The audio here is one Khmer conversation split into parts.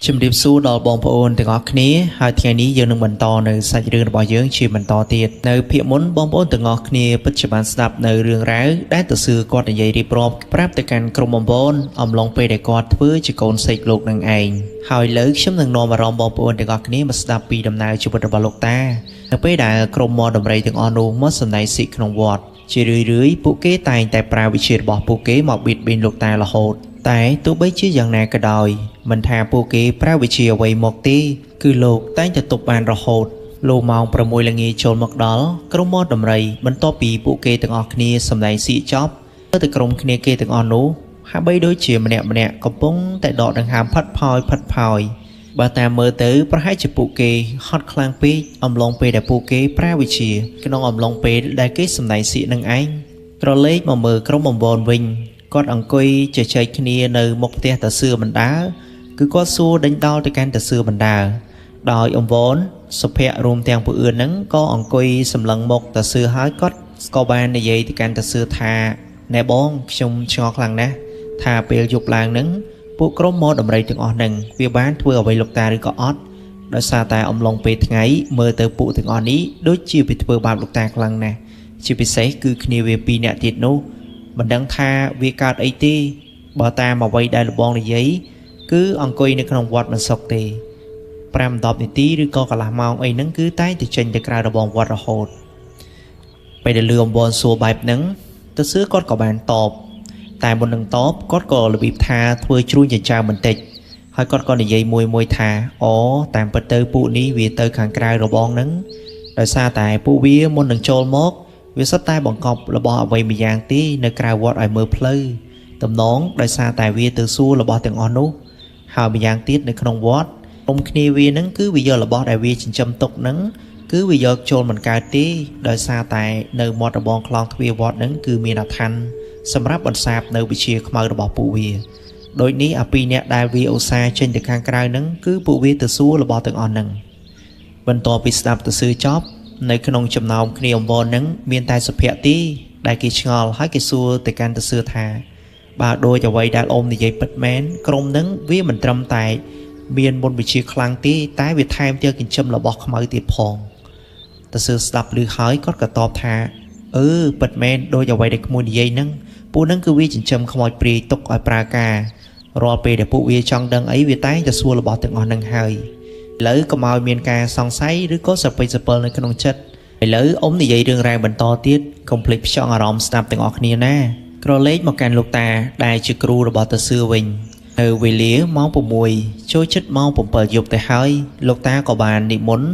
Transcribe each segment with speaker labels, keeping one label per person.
Speaker 1: ជំរាបសួរដល់បងប្អូនទាំងអស់គ្នាហើយថ្ងៃនេះយើងនឹងបន្តនៅសាច់រឿងរបស់យើងជាបន្តទៀតនៅភាគមុនបងប្អូនទាំងអស់គ្នាពិតជាបានស្ដាប់នៅរឿងរ៉ាវដែលទៅសឿគាត់និយាយរៀបរាប់ប្រាប់ទៅកាន់ក្រុមបងប្អូនអំឡុងពេលដែលគាត់ធ្វើជាកូនសេកលោកនឹងឯងហើយលើខ្ញុំនឹងនាំអារម្មណ៍បងប្អូនទាំងអស់គ្នាមកស្ដាប់ពីដំណើរជីវិតរបស់លោកតានៅពេលដែលក្រុមមដំរីទាំងអស់នោះមកសម្ដែងស៊ីក្នុងវត្តជារឿយៗពួកគេតែងតែប្រើវិជារបស់ពួកគេមកបៀតបៀនលោកតារហូតតែទោះបីជាយ៉ាងណាក៏ដោយមិនថាពួកគេប្រើវិជាអ្វីមកទេគឺលោកតែងតែទប់បានរហូតលោកម៉ោង6ល្ងាចចូលមកដល់ក្រុមមដំរីបន្ទាប់ពីពួកគេទាំងអស់គ្នាសម្ដែងស៊ីចប់ទៅក្រុមគ្នាគេទាំងអស់នោះហាក់បីដូចជាម្នាក់កំពុងតែដកដង្ហើមផាត់ផោយបើតាមមើលទៅប្រហែលជាពួកគេហត់ខ្លាំងពេកអំឡុងពេលដែលពួកគេប្រើវិជាក្នុងអំឡុងពេលដែលគេសម្ដែងស៊ីនឹងឯងក្រឡេកមកមើលក្រុមបំបនវិញគាត់អង្គុយជជែកគ្នានៅមុខផ្ទះតាសឿបណ្ដាគឺគាត់សួរដេញដោលទៅកាន់តាសឿបណ្ដាដោយអង្វនសុភ័ក្ររួមទាំងពួកអឿនហ្នឹងក៏អង្គុយសម្លឹងមុខតាសឿហើយគាត់ក៏បាននិយាយទៅកាន់តាសឿថាណែបងខ្ញុំឆ្ងល់ខ្លាំងណាស់ថាពេលយប់ឡើងហ្នឹងពួកក្រុមមកដំរីទាំងអស់ហ្នឹងវាបានធ្វើអ្វីលោកតាឬក៏អត់ដោយសារតែអំឡុងពេលថ្ងៃមើលទៅពួកទាំងអស់នេះដូចជាវាធ្វើបាបលោកតាខ្លាំងណាស់ជាពិសេសគឺគ្នាវា2នាក់ទៀតនោះមិនដឹងថាវាកើតអីទេបើតាមអ្វីដែលលបងនិយាយគឺអង្គុយនៅក្នុងវត្តមិនសុខទេ5-10នាទីឬក៏កន្លះម៉ោងអីហ្នឹងគឺតែងតែចេញទៅក្រៅរបងវត្តរហូតពេលដែលលឺអំបនសួរបែបហ្នឹងទៅសឿគាត់ក៏បានតបតែមុននឹងតបគាត់ក៏របៀបថាធ្វើជ្រួញចិញ្ចើមបន្តិចហើយគាត់ក៏និយាយមួយថាអូតាមពិតទៅពួកនេះវាទៅខាងក្រៅរបងហ្នឹងដោយសារតែពួកវាមុននឹងចូលមកវាសុទ្ធតែបង្កប់របស់អ្វីម្យ៉ាងទេនៅក្រៅវត្តឲ្យមើលផ្លូវតំណងដោយសារតែវាទៅសួររបស់ទាំងអស់នោះហើយម្យ៉ាងទៀតនៅក្នុងវត្តក្រុមគ្នាវានឹងគឺវាយករបស់ដែលវាចិញ្ចឹមទុកនឹងគឺវាយកចូលមិនកើតទេដោយសារតែនៅមាត់របងខ្លងទ្វារវត្តនឹងគឺមានអាថ័ន្តសម្រាប់បន្សាបនៅវិជាខ្មៅរបស់ពួកវាដូចនេះអា2នាក់ដែលវាឧស្សាហ៍ចេញទៅខាងក្រៅនឹងគឺពួកវាទៅសួររបស់ទាំងអស់នឹងបន្ទាប់ពីស្ដាប់ទៅសឿចប់នៅក្នុងចំណោមគ្នាអំបននឹងមានតែសុភ័ក្រទេដែលគេឆ្ងល់ហើយគេសួរទៅកាន់ទៅសឿថាបើដូចអ្វីដែលអ៊ំនិយាយពិតមែនក្រុមនឹងវាមិនត្រឹមតែមានមុនវិជាខ្លាំងទេតែវាថែមទាំងចិញ្ចឹមរបស់ខ្មៅទៀតផងទៅសឿស្ដាប់ឮហើយគាត់ក៏តបថាពិតមែនដូចអ្វីដែលក្មួយនិយាយហ្នឹងពួកហ្នឹងគឺវាចិញ្ចឹមខ្មោចព្រាយទុកឲ្យប្រើការរាល់ពេលដែលពួកវាចង់ដឹងអីវាតែងតែសួររបស់ទាំងអស់ហ្នឹងហើយឥឡូវកុំឲ្យមានការសង្ស័យឬក៏សពេចសពិលនៅក្នុងចិត្តឥឡូវអ៊ំនិយាយរឿងរ៉ាវបន្តទៀតកុំភ្លេចផ្ចង់អារម្មណ៍ស្ដាប់ទាំងអស់គ្នាណាក្រឡេកមកកាន់លោកតាដែលជាគ្រូរបស់តាសឿវិញនៅវេលាម៉ោង6ចូលជិតម៉ោង7យប់ទៅហើយលោកតាក៏បាននិមន្ត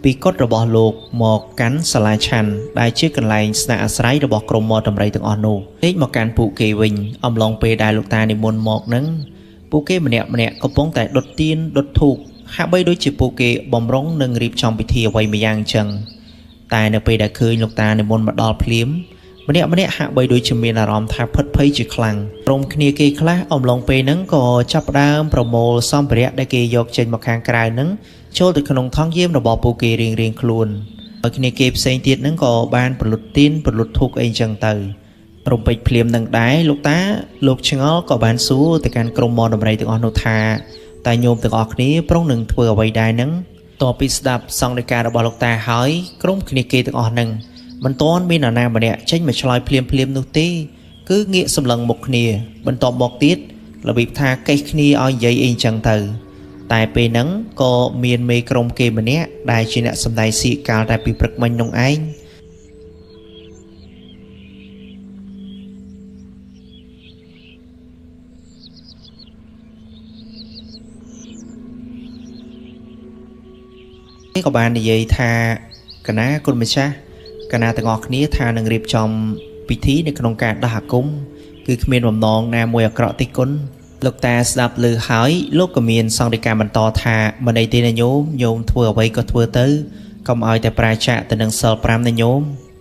Speaker 1: ពីកុដិរបស់លោកមកកាន់សាលាឆាន់ដែលជាកន្លែងស្នាក់អាស្រ័យរបស់ក្រុមមដំរីទាំងអស់នោះលេចមកកាន់ពួកគេវិញអំឡុងពេលដែលលោកតានិមន្តមកនឹងពួកគេម្នាក់កំពុងតែដុតទៀនដុតធូបហាក់បីដូចជាពួកគេបំរុងនឹងរៀបចំពិធីអ្វីម្យ៉ាងអញ្ចឹងតែនៅពេលដែលឃើញលោកតានិមន្តមកដល់ភ្លាមម្នាក់ហាក់បីដូចជាមានអារម្មណ៍ថាផិតភ័យជាខ្លាំងក្រុមគ្នាគេខ្លះអំឡុងពេលហ្នឹងក៏ចាប់ផ្ដើមប្រមូលសម្ភារៈដែលគេយកចេញមកខាងក្រៅហ្នឹងចូលទៅក្នុងថង់យាមរបស់ពួកគេរៀងខ្លួនហើយគ្នាគេផ្សេងទៀតហ្នឹងក៏បានប្រលុតទៀនប្រលុតធូបអីអញ្ចឹងទៅរំពេចភ្លាមនឹងដែរលោកតាលោកឆ្ងល់ក៏បានសួរទៅកាន់ក្រុមមដំរីទាំងអស់នោះថាតែញោមទាំងអស់គ្នាប្រុងនឹងធ្វើអ្វីដែរហ្នឹងតបពីស្ដាប់សង្ឃដីការបស់លោកតាហើយក្រុមគ្នាគេទាំងអស់ហ្នឹងមិនទាន់មាននរណាម្នាក់ចេញមកឆ្លើយភ្លាមនោះទេគឺងាកសម្លឹងមុខគ្នាបន្ទាប់មកទៀតរបៀបថាកេះគ្នាឲ្យនិយាយអីចឹងទៅតែពេលហ្នឹងក៏មានមេក្រុមគេម្នាក់ដែលជាអ្នកសម្ដែងសៀកកាលតែពីព្រឹកមិញនោះឯងក៏បាននិយាយថាកណាគុណម្ចាស់កណាទាំងអស់គ្នាថានឹងរៀបចំពិធីនៅក្នុងការដោះអាគមគឺគ្មានបំណងណាមួយអាក្រក់ទេគុណលោកតាស្ដាប់ឮហើយលោកក៏មានសង្ឃដីកាបន្តថាមិនអីទេណាញោមធ្វើអ្វីក៏ធ្វើទៅកុំឲ្យតែប្រាចាកទៅនឹងសិល5ណាញោម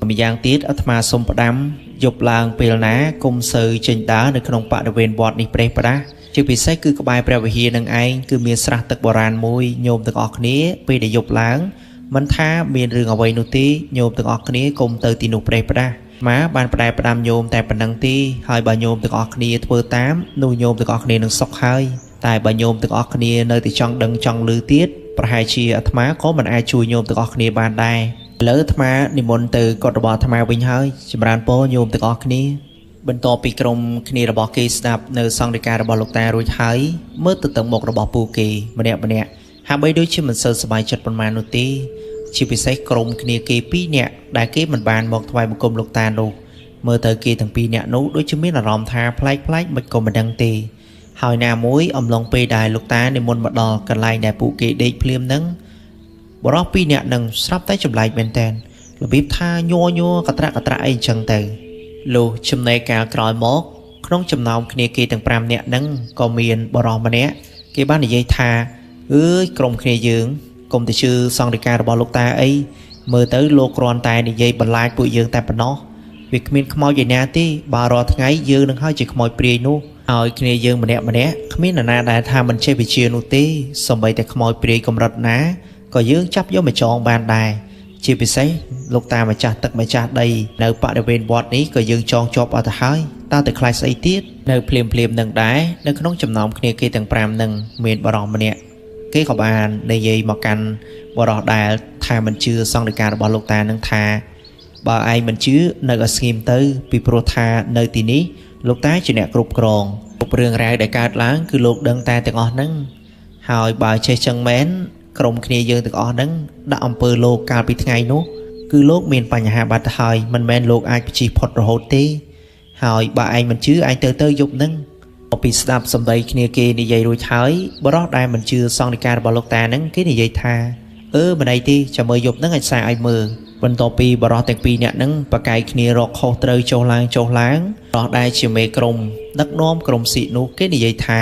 Speaker 1: ម្យ៉ាងទៀតអាត្មាសូមផ្ដាំយប់ឡើងពេលណាគុំសូវចេញដើរនៅក្នុងបរិវេណវត្តនេះប្រេះប្រាស់ជាពិសេសគឺក្បែរព្រះវិហារនឹងឯងគឺមានស្រះទឹកបុរាណមួយញោមទាំងអស់គ្នាពេលដែលយប់ឡើងមិនថាមានរឿងអ្វីនោះទេញោមទាំងអស់គ្នាកុំទៅទីនោះប្រេះផ្ដាស់ម៉ាបានផ្ដែផ្ដាំញោមតែប៉ុណ្ណឹងទេហើយបើញោមទាំងអស់គ្នាធ្វើតាមនោះញោមទាំងអស់គ្នានឹងសុខហើយ តែបើញោមទាំងអស់គ្នានៅតែចង់ដឹងចង់ឮទៀតប្រហែលជាអាត្មាក៏មិនអាចជួយញោមទាំងអស់គ្នាបានដែរឥឡូវអាត្មានិមន្តទៅកុដិរបស់អាត្មាវិញហើយចម្រើនពរញោមទាំងអស់គ្នាបន្ទាប់ពីក្រុមគ្នារបស់គេស្ដាប់នៅសង្ឃដីការបស់លោកតារួចហើយមើលទៅទឹកមុខរបស់ពូគេម្នាក់ហាក់បីដូចជាមិនសូវសប្បាយចិត្តប៉ុន្មាននោះទេជាពិសេសក្រុមគ្នាគេ2នាក់ដែលគេមិនបានមកថ្វាយបង្គំលោកតានោះមើលទៅគេទាំង2នាក់នោះដូចជាមានអារម្មណ៍ថាប្លែកមិនក៏មិនដឹងទេហើយណាមួយអំឡុងពេលដែលលោកតានិមន្តមកដល់កន្លែងដែលពួកគេដេកភ្លាមនឹងបរិះ2នាក់នឹងស្រាប់តែចម្លែកមែនតែនរបៀបថាញ័រកត្រាក់អីអញ្ចឹងទៅលុះចំណែកកាលក្រោយមកក្នុងចំណោមគ្នាគេទាំង5នាក់នឹងក៏មានបរិះម្នាក់គេបាននិយាយថាអើយក្រុមគ្នាយើងកុំទៅជឿសង្ឃដីការបស់លោកតាអីមើលទៅលោកគ្រាន់តែនិយាយបន្លាចពួកយើងតែប៉ុណ្ណោះវាគ្មានខ្មោចឯណាទេបើរាល់ថ្ងៃយើងនឹងហើយជាខ្មោចព្រាយនោះឲ្យគ្នាយើងម្នាក់គ្មាននរណាដែលថាមិនចេះវិជានោះទេសូម្បីតែខ្មោចព្រាយកម្រិតណាក៏យើងចាប់យកមកចងបានដែរជាពិសេសលោកតាម្ចាស់ទឹកម្ចាស់ដីនៅបរិវេណវត្តនេះក៏យើងចងជាប់អត់ទៅហើយតើទៅខ្លាចស្អីទៀតនៅភ្លាមនឹងដែរនៅក្នុងចំណោមគ្នាគេទាំង5នឹងមានបរិសម្នាក់គេក៏បាននិយាយមកកាន់បរិសដែលថាមិនជឿសង្ឃដីការបស់លោកតានឹងថាបើឯងមិនជឿនៅឲ្យស្ងៀមទៅពីព្រោះថានៅទីនេះលោកតាជាអ្នកគ្រប់គ្រងគ្រប់រឿងរ៉ាវដែលកើតឡើងគឺលោកដឹងតែទាំងអស់ហ្នឹងហើយបើចេះចឹងមែនក្រុមគ្នាយើងទាំងអស់ហ្នឹងដាក់អំពើលោកកាលពីថ្ងៃនោះគឺលោកមានបញ្ហាបាត់ទៅហើយមិនមែនលោកអាចបញ្ជិះផុតរហូតទេហើយបើឯងមិនជឿឯងទៅយប់ហ្នឹងពីស្ដាប់សម្ដីគ្នាគេនិយាយរួចហើយបរិះដែលមិនជឿសង្ឃដីការបស់លោកតាហ្នឹងគេនិយាយថាមិនអីទេចាំមើលយប់ហ្នឹងអាចសារឲ្យមើលបន្ទាប់ពីបរិះទាំង2នាក់ហ្នឹងប្រកែកគ្នារកខុសត្រូវចុះឡើងបរិះដែលជាមេក្រុមដឹកនាំក្រុមស៊ីនោះគេនិយាយថា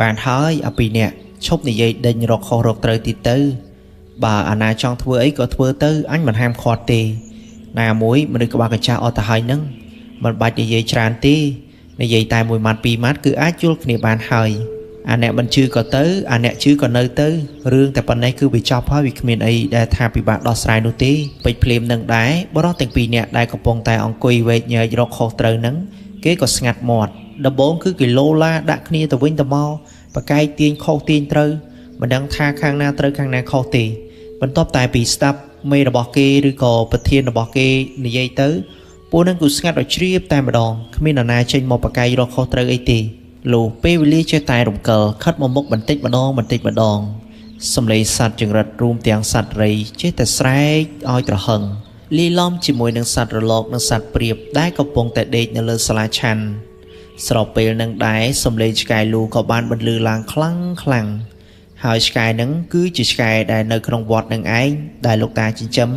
Speaker 1: បានហើយអា2នាក់ឈប់និយាយដេញរកខុសរកត្រូវទីទៅបើអាណាចង់ធ្វើអីក៏ធ្វើទៅអញមិនហាមឃាត់ទេណាមួយមនុស្សក្បាលកញ្ចាស់អត់ទៅហើយហ្នឹងមិនបាច់និយាយច្រើនទេនិយាយតែ1ម៉ាត់2ម៉ាត់គឺអាចយល់គ្នាបានហើយអាអ្នកមិនជឿក៏ទៅអាអ្នកជឿក៏នៅទៅរឿងតែប៉ុណ្ណេះគឺវាចប់ហើយវាគ្មានអីដែលថាពិបាកដោះស្រាយនោះទេពេចភ្លាមនឹងដែរបរិះទាំង2នាក់ដែលកំពុងតែអង្គុយវែកញែករកខុសត្រូវហ្នឹងគេក៏ស្ងាត់មាត់ដំបូងគឺគេលោឡាដាក់គ្នាទៅវិញទៅមកប្រកែកទាញខុសទាញត្រូវមិនដឹងថាខាងណាត្រូវខាងណាខុសទេបន្ទាប់តែពីស្ដាប់មេរបស់គេឬក៏ប្រធានរបស់គេនិយាយទៅពួកនឹងគឺស្ងាត់ឲ្យជ្រាបតែម្ដងគ្មាននរណាចេញមកប្រកែករកខុសត្រូវអីទេលុះពេលវេលាចេះតែរំកិលខិតមកមុខបន្តិចម្ដងសំឡេងសត្វចង្រិតរួមទាំងសត្វរីចេះតែស្រែកឲ្យត្រហឹងលីឡំជាមួយនឹងសត្វរលកនិងសត្វព្រាបដែលកំពុងតែដេកនៅលើសាលាឆាន់ស្របពេលនឹងដែរសំឡេងឆ្កែលូក៏បានបន្លឺឡើងខ្លាំងហើយឆ្កែនឹងគឺជាឆ្កែដែលនៅក្នុងវត្តនឹងឯងដែលលោកតាចិញ្ចឹម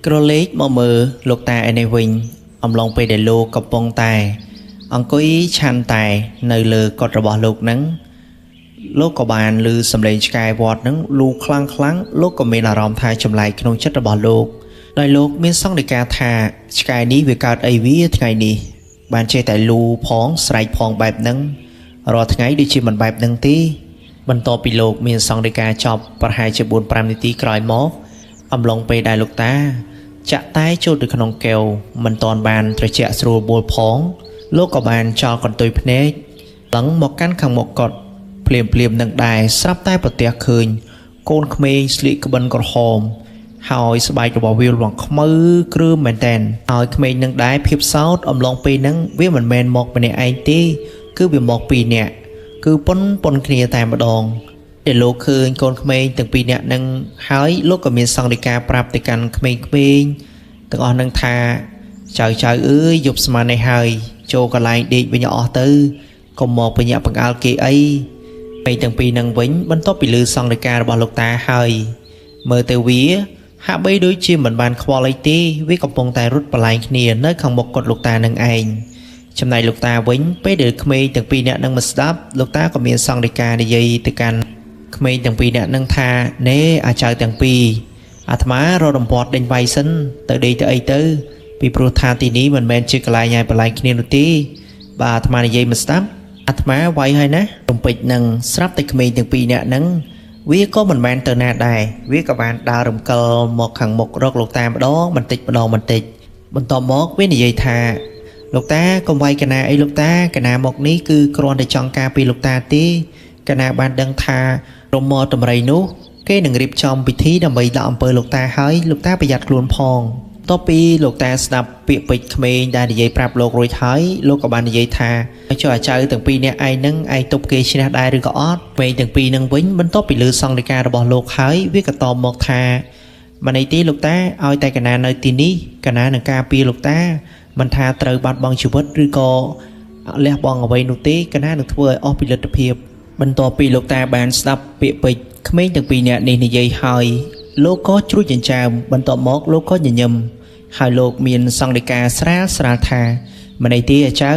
Speaker 1: ក្រឡេកមកមើលលោកតាឯនេះវិញអំឡុងពេលដែលលោកកំពុងតែអង្គុយឆាន់តែនៅលើកុដិរបស់លោកនឹងលោកក៏បានឮសំឡេងឆ្កែវត្តនឹងលូខ្លាំងលោកក៏មានអារម្មណ៍ថាចម្លែកក្នុងចិត្តរបស់លោកដោយលោកមានសង្ឃដីកាថាឆ្កែនេះវាកើតអីវាថ្ងៃនេះបានចេះតែលូផងស្រែកផងបែបហ្នឹងរាល់ថ្ងៃដូចជាមិនបែបហ្នឹងទេបន្ទាប់ពីលោកមានសង្ឃដីកាចប់ប្រហែលជា 4-5 នាទីក្រោយមកអំឡុងពេលដែលលោកតាចាក់តែចូលទៅក្នុងកែវមិនទាន់បានត្រជាក់ស្រួលបួលផងលោកក៏បានចោលកន្ទុយភ្នែកឡើងមកកាន់ខាងមុខកុដិភ្លាមនឹងដែរស្រាប់តែប្រទះឃើញកូនក្មេងស្លៀកក្បិនក្រហមហើយស្បែករបស់វាលងខ្មៅគ្រើមមែនតែនហើយក្មេងនឹងដែរភាពសោតអំឡុងពេលហ្នឹងវាមិនមែនមកម្នាក់ឯងទេគឺវាមក2នាក់គឺប៉ុនគ្នាតែម្ដងដែលលោកឃើញកូនក្មេងទាំង2នាក់នឹងហើយលោកក៏មានសង្ឃដីកាប្រាប់ទៅកាន់ក្មេងទាំងអស់នឹងថាចៅអើយយប់ស្មាននេះហើយចូលកន្លែងដេកវិញអស់ទៅកុំមកបញ្ញាបង្អើលគេអីពេលទាំងពីរនឹងវិញបន្ទាប់ពីឮសង្ឃដីការបស់លោកតាហើយមើលទៅវាហាក់បីដូចជាមិនបានខ្វល់អីទេវាកំពុងតែរត់បលែងគ្នានៅខាងមុខកុដិលោកតានឹងឯងចំណែកលោកតាវិញពេលដែលក្មេងទាំងពីរនាក់នឹងមកស្ដាប់លោកតាក៏មានសង្ឃដីកានិយាយទៅកាន់ក្មេងទាំងពីរនាក់នឹងថាណែអាចៅទាំងពីរអាត្មារត់រំពាត់ដេញវាយសិនទៅដេកទៅអីទៅពីព្រោះថាទីនេះមិនមែនជាកន្លែងញ៉ាយបលែងគ្នានោះទេបើអាត្មានិយាយមិនស្ដាប់អាត្មាវាយហើយណារំពេចនឹងស្រាប់តែក្មេងទាំងពីរនាក់នឹង វាក៏មិនមែនទៅណាដែរវាក៏បានដើររំកិលមកខាងមុខរកលោកតាម្ដងបន្តិចម្ដងបន្តិចបន្ទាប់មកវានិយាយថាលោកតាកុំវាយកណាអីលោកតាកណាមកនេះគឺគ្រាន់តែចង់ការពីលោកតាទេកណាបានដឹងថារមល់តម្រៃនោះគេនឹងរៀបចំពិធីដើម្បីដាក់អំពើលោកតាហើយលោកតាប្រយ័ត្នខ្លួនផងតបពីលោកតាស្ដាប់ពាក្យពេចន៍ក្មេងដែលនិយាយប្រាប់លោករួចហើយលោកក៏បាននិយាយថាចុះអាចៅទាំងពីរនាក់ឯងនឹងឯងទប់គេឈ្នះដែរឬក៏អត់ក្មេងទាំងពីរនឹងវិញបន្ទាប់ពីលើសង្ឃដីការបស់លោកហើយវាក៏តបមកថាមិនអីទេលោកតាឲ្យតែកណានៅទីនេះកណានឹងការពារលោកតាមិនថាត្រូវបាត់បង់ជីវិតឬក៏លះបង់អ្វីនោះទេកណានឹងធ្វើឲ្យអស់ពីលទ្ធភាពបន្ទាប់ពីលោកតាបានស្ដាប់ពាក្យពេចន៍ក្មេងទាំងពីរនាក់នេះនិយាយហើយលោកក៏ជ្រួចចិញ្ចើមបន្ទាប់មកលោកក៏ញញឹមហើយលោកមានសង្ឃដីកាស្រាលថាមិនអីទេចៅ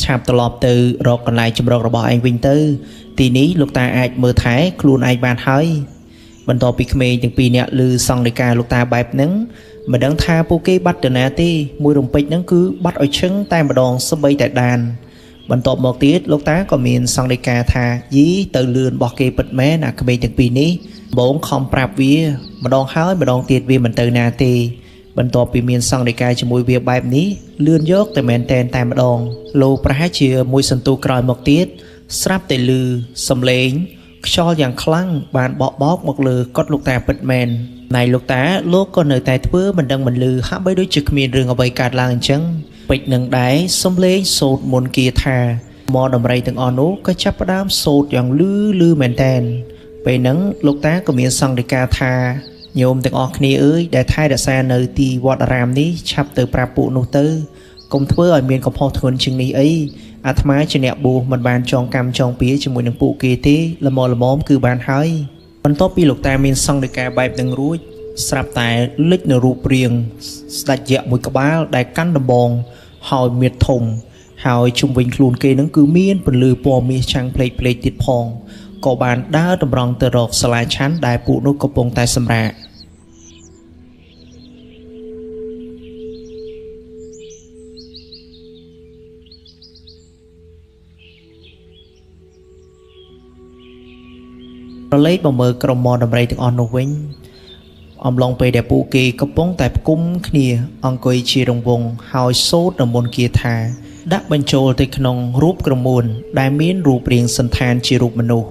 Speaker 1: ឆាប់ត្រឡប់ទៅរកកន្លែងចម្រុករបស់ឯងវិញទៅទីនេះលោកតាអាចមើលថែខ្លួនឯងបានហើយបន្ទាប់ពីក្មេងទាំងពីរនាក់ឮសង្ឃដីកាលោកតាបែបហ្នឹងមិនដឹងថាពួកគេបាត់ទៅណាទេមួយរំពេចហ្នឹងគឺបាត់ឲ្យឈឹងតែម្ដងសបីតែដានបន្ទាប់មកទៀតលោកតាក៏មានសង្ឃដីកាថាយីទៅលឿនរបស់គេពិតមែនអាក្មេងទាំងពីរនេះបងខំប្រាប់វាម្ដងហើយម្ដងទៀតវាមិនទៅណាទេបន្ទាប់ពីមានសង្ឃដីកាជាមួយវាបែបនេះលឿនយកតែមែនតែម្ដងលោកប្រហែលជាមួយសន្ទុះក្រោយមកទៀតស្រាប់តែឮសំឡេងខ្យល់យ៉ាងខ្លាំងបានបក់បោកមកលើកុដិលោកតាពិតមែនណៃលោកតាលោកក៏នៅតែធ្វើមិនដឹងមិនឮហាក់បីដូចជាគ្មានរឿងអ្វីកើតឡើងអញ្ចឹងពេជ្រនឹងដែរសំឡេងសូត្រមន្តគាថាមកដំរីទាំងអស់នោះក៏ចាប់ផ្ដើមសូត្រយ៉ាងលឺមែនតែនពេលហ្នឹងលោកតាក៏មានសង្ឃដីកាថាញោមទាំងអស់គ្នាអើយដែលថែរក្សានៅទីវត្តអារាមនេះឆាប់ទៅប្រាប់ពួកនោះទៅកុំធ្វើឲ្យមានកំហុសធ្ងន់ជាងនេះអីអាត្មាជាអ្នកបួសមិនបានចងកម្មចងពៀជាមួយនឹងពួកគេទេល្មមគឺបានហើយបន្ទាប់ពីលោកតាមានសង្ឃដីកាបែបនឹងរួចស្រាប់តែលេចនៅរូបរាងស្ដេចយក្សមួយក្បាលដែលកាន់ដំបងហើយមៀតធំហើយជុំវិញខ្លួនគេនឹងគឺមានពន្លឺពណ៌មាសឆាំងផ្លេកទៀតផងក៏បានដើរតម្រង់ទៅរកសាលាឆាន់ដែលពួកនោះកំពុងតែសម្រាករលេខមកមើលក្រុមមដំរីទាំងអស់នោះវិញអំឡុងពេលដែលពួកគេកំពុងតែផ្គុំគ្នាអង្គុយជារង្វង់ហើយសូត្រមន្តគាថាដាក់បញ្ចូលទៅក្នុងរូបក្រមួនដែលមានរូបរាងសន្តានជារូបមនុស្ស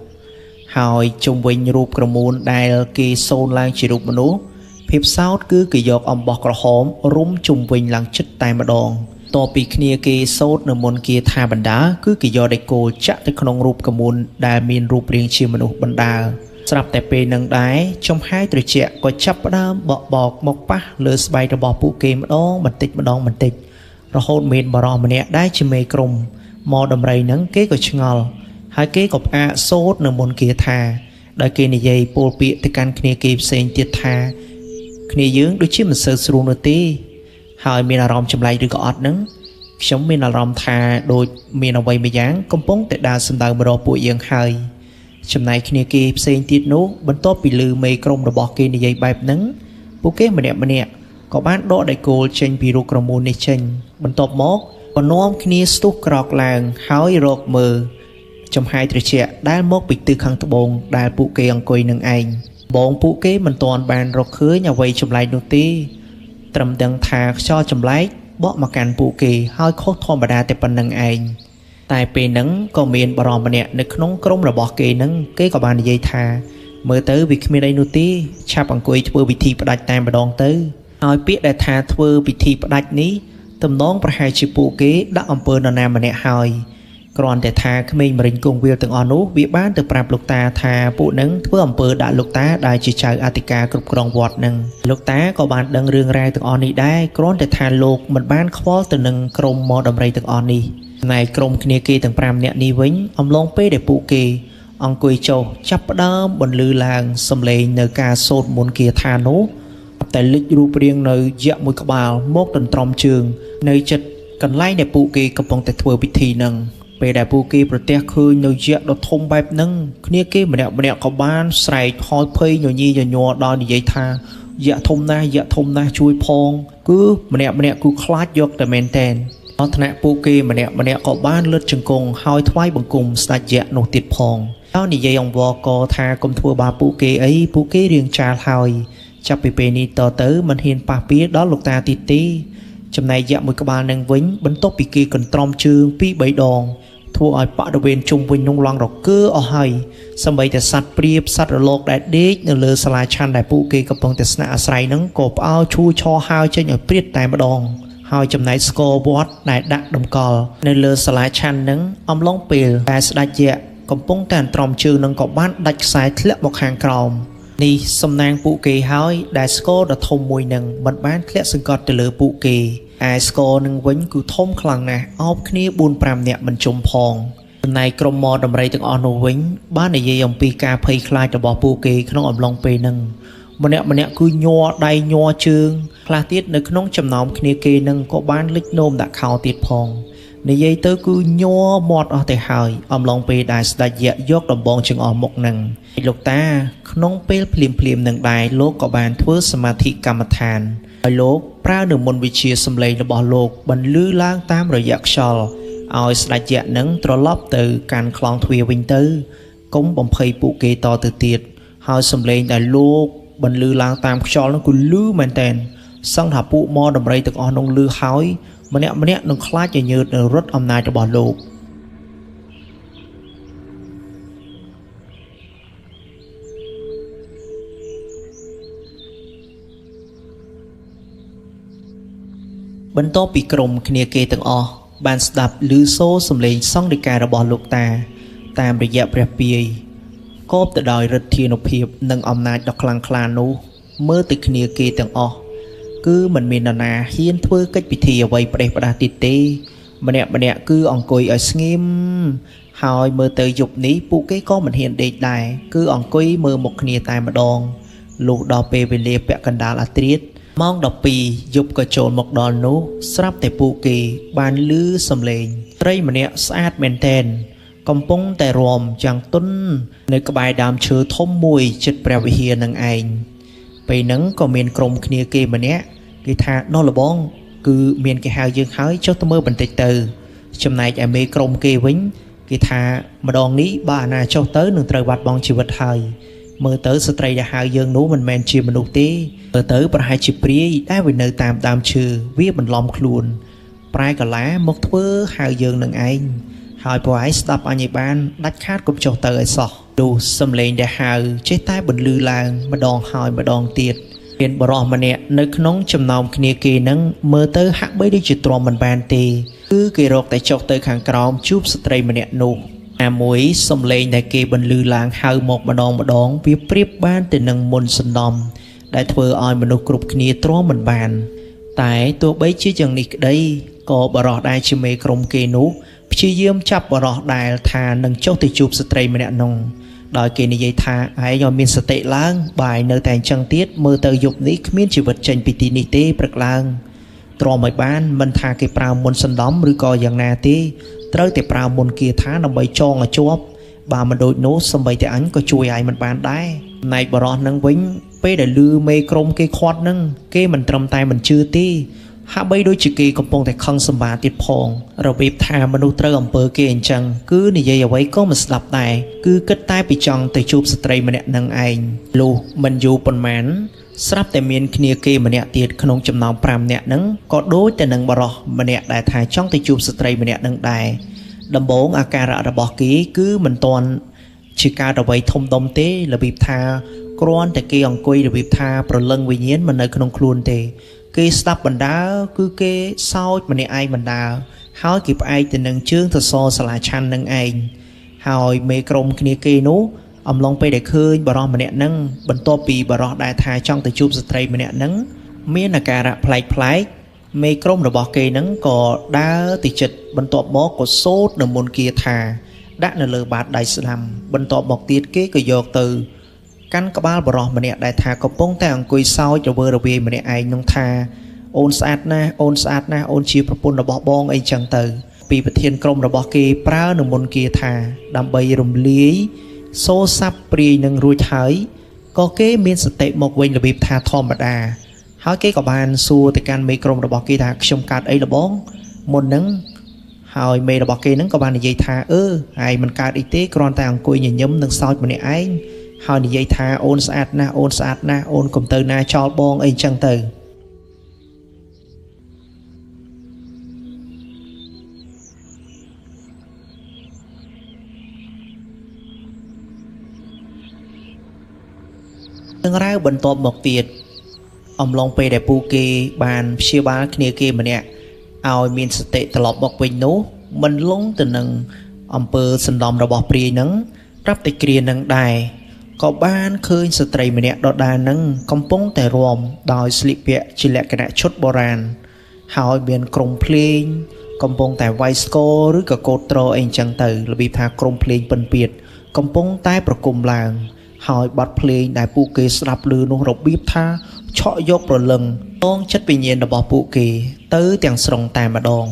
Speaker 1: ហើយជុំវិញរូបក្រមួនដែលគេសូនឡើងជារូបមនុស្សភាពសោតគឺគេយកអំបោះក្រហមរុំជុំវិញឡើងជិតតែម្ដងតពីគ្នាគេសូត្រនៅមន្តគាថាបណ្ដាគឺគេយកដៃគោលចាក់ទៅក្នុងរូបក្រមួនដែលមានរូបរាងជាមនុស្សបណ្ដាស្រាប់តែពេលនឹងដែរចំហាយត្រជាក់ក៏ចាប់ផ្ដើមបកមកប៉ះលើស្បែករបស់ពួកគេម្ដងបន្តិចរហូតមានបរិសម្នាក់ដែលជាមេក្រុមមកដំរីនឹងគេក៏ឆ្ងល់ហើយគេក៏ផ្អាកសូត្រនៅមន្តគាថាដោយគេនិយាយពោលពាក្យទៅកាន់គ្នាគេផ្សេងទៀតថាគ្នាយើងដូចជាមិនសូវស្រួលនោះទេហើយមានអារម្មណ៍ចម្លែកឬក៏អត់ហ្នឹងខ្ញុំមានអារម្មណ៍ថាដូចមានអ្វីមួយយ៉ាងកំពុងតែដើរសម្ដៅមករកពួកយើងហើយចំណែកគ្នាគេផ្សេងទៀតនោះបន្ទាប់ពីឮមេក្រុមរបស់គេនិយាយបែបហ្នឹងពួកគេម្នាក់ក៏បានដកដៃគោលចេញពីរូបក្រមួននេះចេញបន្ទាប់មកក៏នាំគ្នាស្ទុះក្រោកឡើងហើយរកមើលចំហាយត្រជាក់ដែលមកពីទិសខាងត្បូងដែលពួកគេអង្គុយនឹងឯងបងពួកគេមិនទាន់បានរកឃើញអ្វីចម្លែកនោះទេត្រឹមដឹងថាខ្យល់ចម្លែកបក់មកកាន់ពួកគេហើយខុសធម្មតាតែប៉ុណ្្នឹងឯងតែពេលហ្នឹងក៏មានបរិសម្នាក់នៅក្នុងក្រុមរបស់គេហ្នឹងគេក៏បាននិយាយថាមើលទៅវាគ្មានអីនោះទេឆាប់អង្គុយធ្វើពិធីផ្ដាច់តែម្ដងទៅហើយពាក្យដែលថាធ្វើពិធីផ្ដាច់នេះទំនងប្រហែលជាពួកគេដាក់អំពើនរណាម្នាក់ហើយគ្រាន់តែថាក្មេងមរិញគង់វាលទាំងអស់នោះវាបានទៅប្រាប់លោកតាថាពួកនឹងធ្វើអំពើដាក់លោកតាដែលជាចៅអធិការគ្រប់គ្រងវត្តនឹងលោកតាក៏បានដឹងរឿងរ៉ាវទាំងអស់នេះដែរគ្រាន់តែថាលោកមិនបានខ្វល់ទៅនឹងក្រុមមកដំរីទាំងអស់នេះណែក្រុមគ្នាគេទាំង5នាក់នេះវិញអំឡុងពេលដែលពួកគេអង្គុយចុះចាប់ផ្ដើមបន្លឺឡើងសំឡេងនៅការសូត្រមន្តគាថានោះតែលេចរូបរាងនៅយក្សមួយក្បាលមកទន្ទ្រាំជើងនៅចិត្តកន្លែងដែលពួកគេកំពុងតែធ្វើពិធីនឹងពេលដែលពួកគេប្រទះឃើញនៅយក្សដ៏ធំបែបហ្នឹងគ្នាគេម្នាក់ក៏បានស្រែកហោចភ័យញញីញញ័រដល់និយាយថាយក្សធំណាស់ជួយផងគឺម្នាក់គឺខ្លាចយកតែមែនតែនអត់ថ្នាក់ពួកគេម្នាក់ក៏បានលឺតជង្គង់ហើយថ្វាយបង្គំស្ដេចយក្សនោះទៀតផង ដល់និយាយអង្វរក៏ថាកុំធ្វើបាបពួកគេអីពួកគេរៀងចាលហើយចាប់ពីពេលនេះតទៅមិនហ៊ានប៉ះពាល់ដល់លោកតាទៀតទេចំណែកយក្សមួយក្បាលនឹងវិញបន្ទាប់ពីគេកន្ទ្រាំជើង2 3 ដងធ្វើឲ្យបរិវេណជុំវិញនោះឡងរកើអស់ហើយសម្បីតែសត្វព្រាបសត្វរលកដែលដេកនៅលើសាលាឆាន់ដែលពួកគេកំពុងតែស្នាក់អាស្រ័យនឹងក៏ផ្អើលឈូឆោហើរចេញឲ្យព្រាតតែម្ដងហើយចំណែកស្គរវត្តដែលដាក់តម្កល់នៅលើសាលាឆាន់នឹងអំឡុងពេលដែលស្ដេចយក្សកំពុងតែអន្ទ្រាំជើងនឹងក៏បានដាច់ខ្សែធ្លាក់មកខាងក្រោមនេះសំណាងពួកគេហើយដែលស្គរដ៏ធំមួយនឹងមិនបានធ្លាក់សង្កត់ទៅលើពួកគេឯស្គរនឹងវិញគឺធំខ្លាំងណាស់អោបគ្នា 4-5 នាក់មិនជុំផងចំណែកក្រុមមដំរីទាំងអស់នោះវិញបាននិយាយអំពីការភ័យខ្លាចរបស់ពួកគេក្នុងអំឡុងពេលហ្នឹងម្នាក់គឺញ័រដៃញ័រជើងខ្លះទៀតនៅក្នុងចំណោមគ្នាគេនឹងក៏បានលិចនោមដាក់ខោទៀតផងនិយាយទៅគឺញ័រមាត់អស់ទៅហើយអំឡុងពេលដែលស្ដេចយក្សយកដំបងចង្អុលមុខនឹងលោកតាក្នុងពេលភ្លាមនឹងដែរលោកក៏បានធ្វើសមាធិកម្មដ្ឋានហើយលោកប្រើនៅមន្តវិជ្ជាសម្លេងរបស់លោកបន្លឺឡើងតាមរយៈខ្យល់ឲ្យស្ដេចយក្សនឹងត្រឡប់ទៅកាន់ខ្លងទ្វារវិញទៅកុំបំភ័យពួកគេតទៅទៀតហើយសម្លេងដែលលោកបន្លឺឡើងតាមខ្យល់នោះគឺលឺមែនតែនសឹងថាពួកមកដំរីទាំងអស់នោះលឺហើយម្នាក់នឹងខ្លាចញញើតនៅរត់អំណាចរបស់លោកបន្ទាប់ពីក្រុមគ្នាគេទាំងអស់បានស្ដាប់ឮសូរសំឡេងសង្ឃដីការបស់លោកតាតាមរយៈព្រះពាយកបទៅដោយឫទ្ធានុភាពនិងអំណាចដ៏ខ្លាំងក្លានោះមើលទៅគ្នាគេទាំងអស់គឺមិនមាននរណាហ៊ានធ្វើកិច្ចពិធីអ្វីផ្ដេសផ្ដាស់ទៀតទេម្នាក់គឺអង្គុយឲ្យស្ងៀមហើយមើលទៅយប់នេះពួកគេក៏មិនហ៊ានដេកដែរគឺអង្គុយមើលមុខគ្នាតែម្ដងលុះដល់ពេលវេលាពាក់កណ្ដាលអាធ្រាត្រម៉ោង 12 យប់ក៏ចូលមកដល់នោះស្រាប់តែពួកគេបានឮសំឡេងស្រីម្នាក់ស្អាតមែនទែនកំពុងតែរំយ៉ាងទន់នៅក្បែរដើមឈើធំមួយជិតព្រះវិហារនឹងឯងពេលហ្នឹងក៏មានក្រុមគ្នាគេម្នាក់គេថានោះលបងគឺមានគេហៅយើងហើយចុះទៅមើលបន្តិចទៅចំណែកឯមេក្រុមគេវិញគេថាម្ដងនេះបើអាណាចុះទៅនឹងត្រូវបាត់បង់ជីវិតហើយមើលទៅស្ត្រីដែលហៅយើងនោះមិនមែនជាមនុស្សទេមើលទៅប្រហែលជាព្រាយដែលវានៅតាមដើមឈើវាបន្លំខ្លួនប្រែកលាមកធ្វើហៅយើងនឹងឯងហើយពួកឯងស្ដាប់អញឲ្យបានដាច់ខាតកុំចុះទៅឲ្យសោះទូសំឡេងដែលហៅចេះតែបន្លឺឡើងម្ដងហើយម្ដងទៀតមានបរិសម្នាក់នៅក្នុងចំណោមគ្នាគេនឹងមើលទៅហាក់បីដូចជាទ្រាំមិនបានទេគឺគេរកតែចុះទៅខាងក្រោមជួបស្ត្រីម្នាក់នោះមួយសំឡេងដែលគេបន្លឺឡើងហៅមកម្ដងវាប្រៀបបានទៅនឹងមន្តសណ្ដំដែលធ្វើឲ្យមនុស្សគ្រប់គ្នាទ្រាំមិនបានតែទោះបីជាយ៉ាងនេះក្តីក៏បរិសដែលជាមេក្រុមគេនោះព្យាយាមចាប់បរិសដែលថានឹងចុះទៅជួបស្ត្រីម្នាក់នោះដោយគេនិយាយថាឯងឲ្យមានសតិឡើងបាយនៅតែអញ្ចឹងទៀតមើលទៅយប់នេះគ្មានជីវិតចេញពីទីនេះទេព្រឹកឡើងទ្រាំឲ្យបានមិនថាគេប្រើមន្តសណ្ដំឬក៏យ៉ាងណាទេត្រូវតែប្រើមន្តគាថាដើម្បីចងឲ្យជាប់បើមិនដូចនោះសម្បីតែអញក៏ជួយឲ្យមិនបានដែរណែកបរោះនឹងវិញពេលដែលលឺមេក្រុមគេខាត់នឹងគេមិនត្រឹមតែមិនជឿទេហាក់បីដូចជាគេកំពុងតែខឹងសម្បាទៀតផងរបៀបថាមនុស្សត្រូវអំពើគេអញ្ចឹងគឺនិយាយអ្វីក៏មិនស្ដាប់ដែរគឺគិតតែពីចង់ទៅជួបស្ត្រីម្នាក់នឹងឯងលុះមិនយូរប៉ុន្មានស្រាប់តែមានគ្នាគេម្នាក់ទៀតក្នុងចំណោម5នាក់ហ្នឹងក៏ដូចតែនឹងបរោះម្នាក់ដែលថាចង់ទៅជួបស្ត្រីម្នាក់នឹងដែរដំបូងអាការៈរបស់គេគឺមិនទាន់ជាការអ្វីធំដុំទេរបៀបថាគ្រាន់តែគេអង្គុយរបៀបថាប្រលឹងវិញ្ញាណមិននៅក្នុងខ្លួនទេគេស្ដាប់បណ្ដាគឺគេសោចម្នាក់ឯងបណ្ដាហើយគេផ្អែកទៅនឹងជើងសសរសាលាឆាន់នឹងឯងហើយមេក្រុមគ្នាគេនោះអំឡុងពេលដែលឃើញបរិសម្នាក់ហ្នឹងបន្ទាប់ពីបរិសដែលថាចង់ទៅជួបស្ត្រីម្នាក់ហ្នឹងមានអាការៈប្លែកមេក្រុមរបស់គេហ្នឹងក៏ដើរទៅជិតបន្ទាប់មកក៏សូត្រនៅមន្តគាថាដាក់នៅលើបាតដៃស្ដាំបន្ទាប់មកទៀតគេក៏យកទៅកាន់ក្បាលបរិសម្នាក់ដែលថាកំពុងតែអង្គុយសោចរវើរវាយម្នាក់ឯងនោះថាអូនស្អាតណាស់អូនជាប្រពន្ធរបស់បងអីចឹងទៅពីប្រធានក្រុមរបស់គេប្រើនៅមន្តគាថាដើម្បីរំលាយសូរស័ព្ទព្រាយនឹងរួចហើយក៏គេមានសតិមកវិញរបៀបថាធម្មតាហើយគេក៏បានសួរទៅកាន់មេក្រុមរបស់គេថាខ្ញុំកាត់អីលបងមុនហ្នឹង ហើយមេរបស់គេហ្នឹងក៏បាននិយាយថាឯងមិនកើតអីទេគ្រាន់តែអង្គុយញញឹមនឹងសោចម្នាក់ឯងហើយនិយាយថាអូនស្អាតណាស់អូនស្អាតណាស់អូនកុំទៅណាចោលបងអីចឹងទៅនឹងរ៉ាវបន្ទាប់មកទៀតអំឡុងពេលដែលពូគេបានព្យាបាលគ្នាគេម្នាក់ឲ្យមានសតិត្រឡប់មកវិញនោះមិនលងទៅនឹងអំពើសន្លំរបស់ព្រាយនឹងប្រាប់តែគ្រានឹងដែរក៏បានឃើញស្ត្រីម្នាក់ដដែលនឹងកំពុងតែរាំដោយស្លៀកពាក់ជាលក្ខណៈឈុតបុរាណហើយមានក្រុមភ្លេងកំពុងតែវាយស្គរឬក៏កូតត្រអីចឹងទៅរបៀបថាក្រុមភ្លេងពិនពៀតកំពុងតែប្រគំឡើងហើយបទភ្លេងដែលពួកគេស្ដាប់ឮនោះរបៀបថាឆក់យកប្រលឹងតងចិត្តវិញ្ញាណរបស់ពួកគេទៅទាំងស្រុងតែម្ដង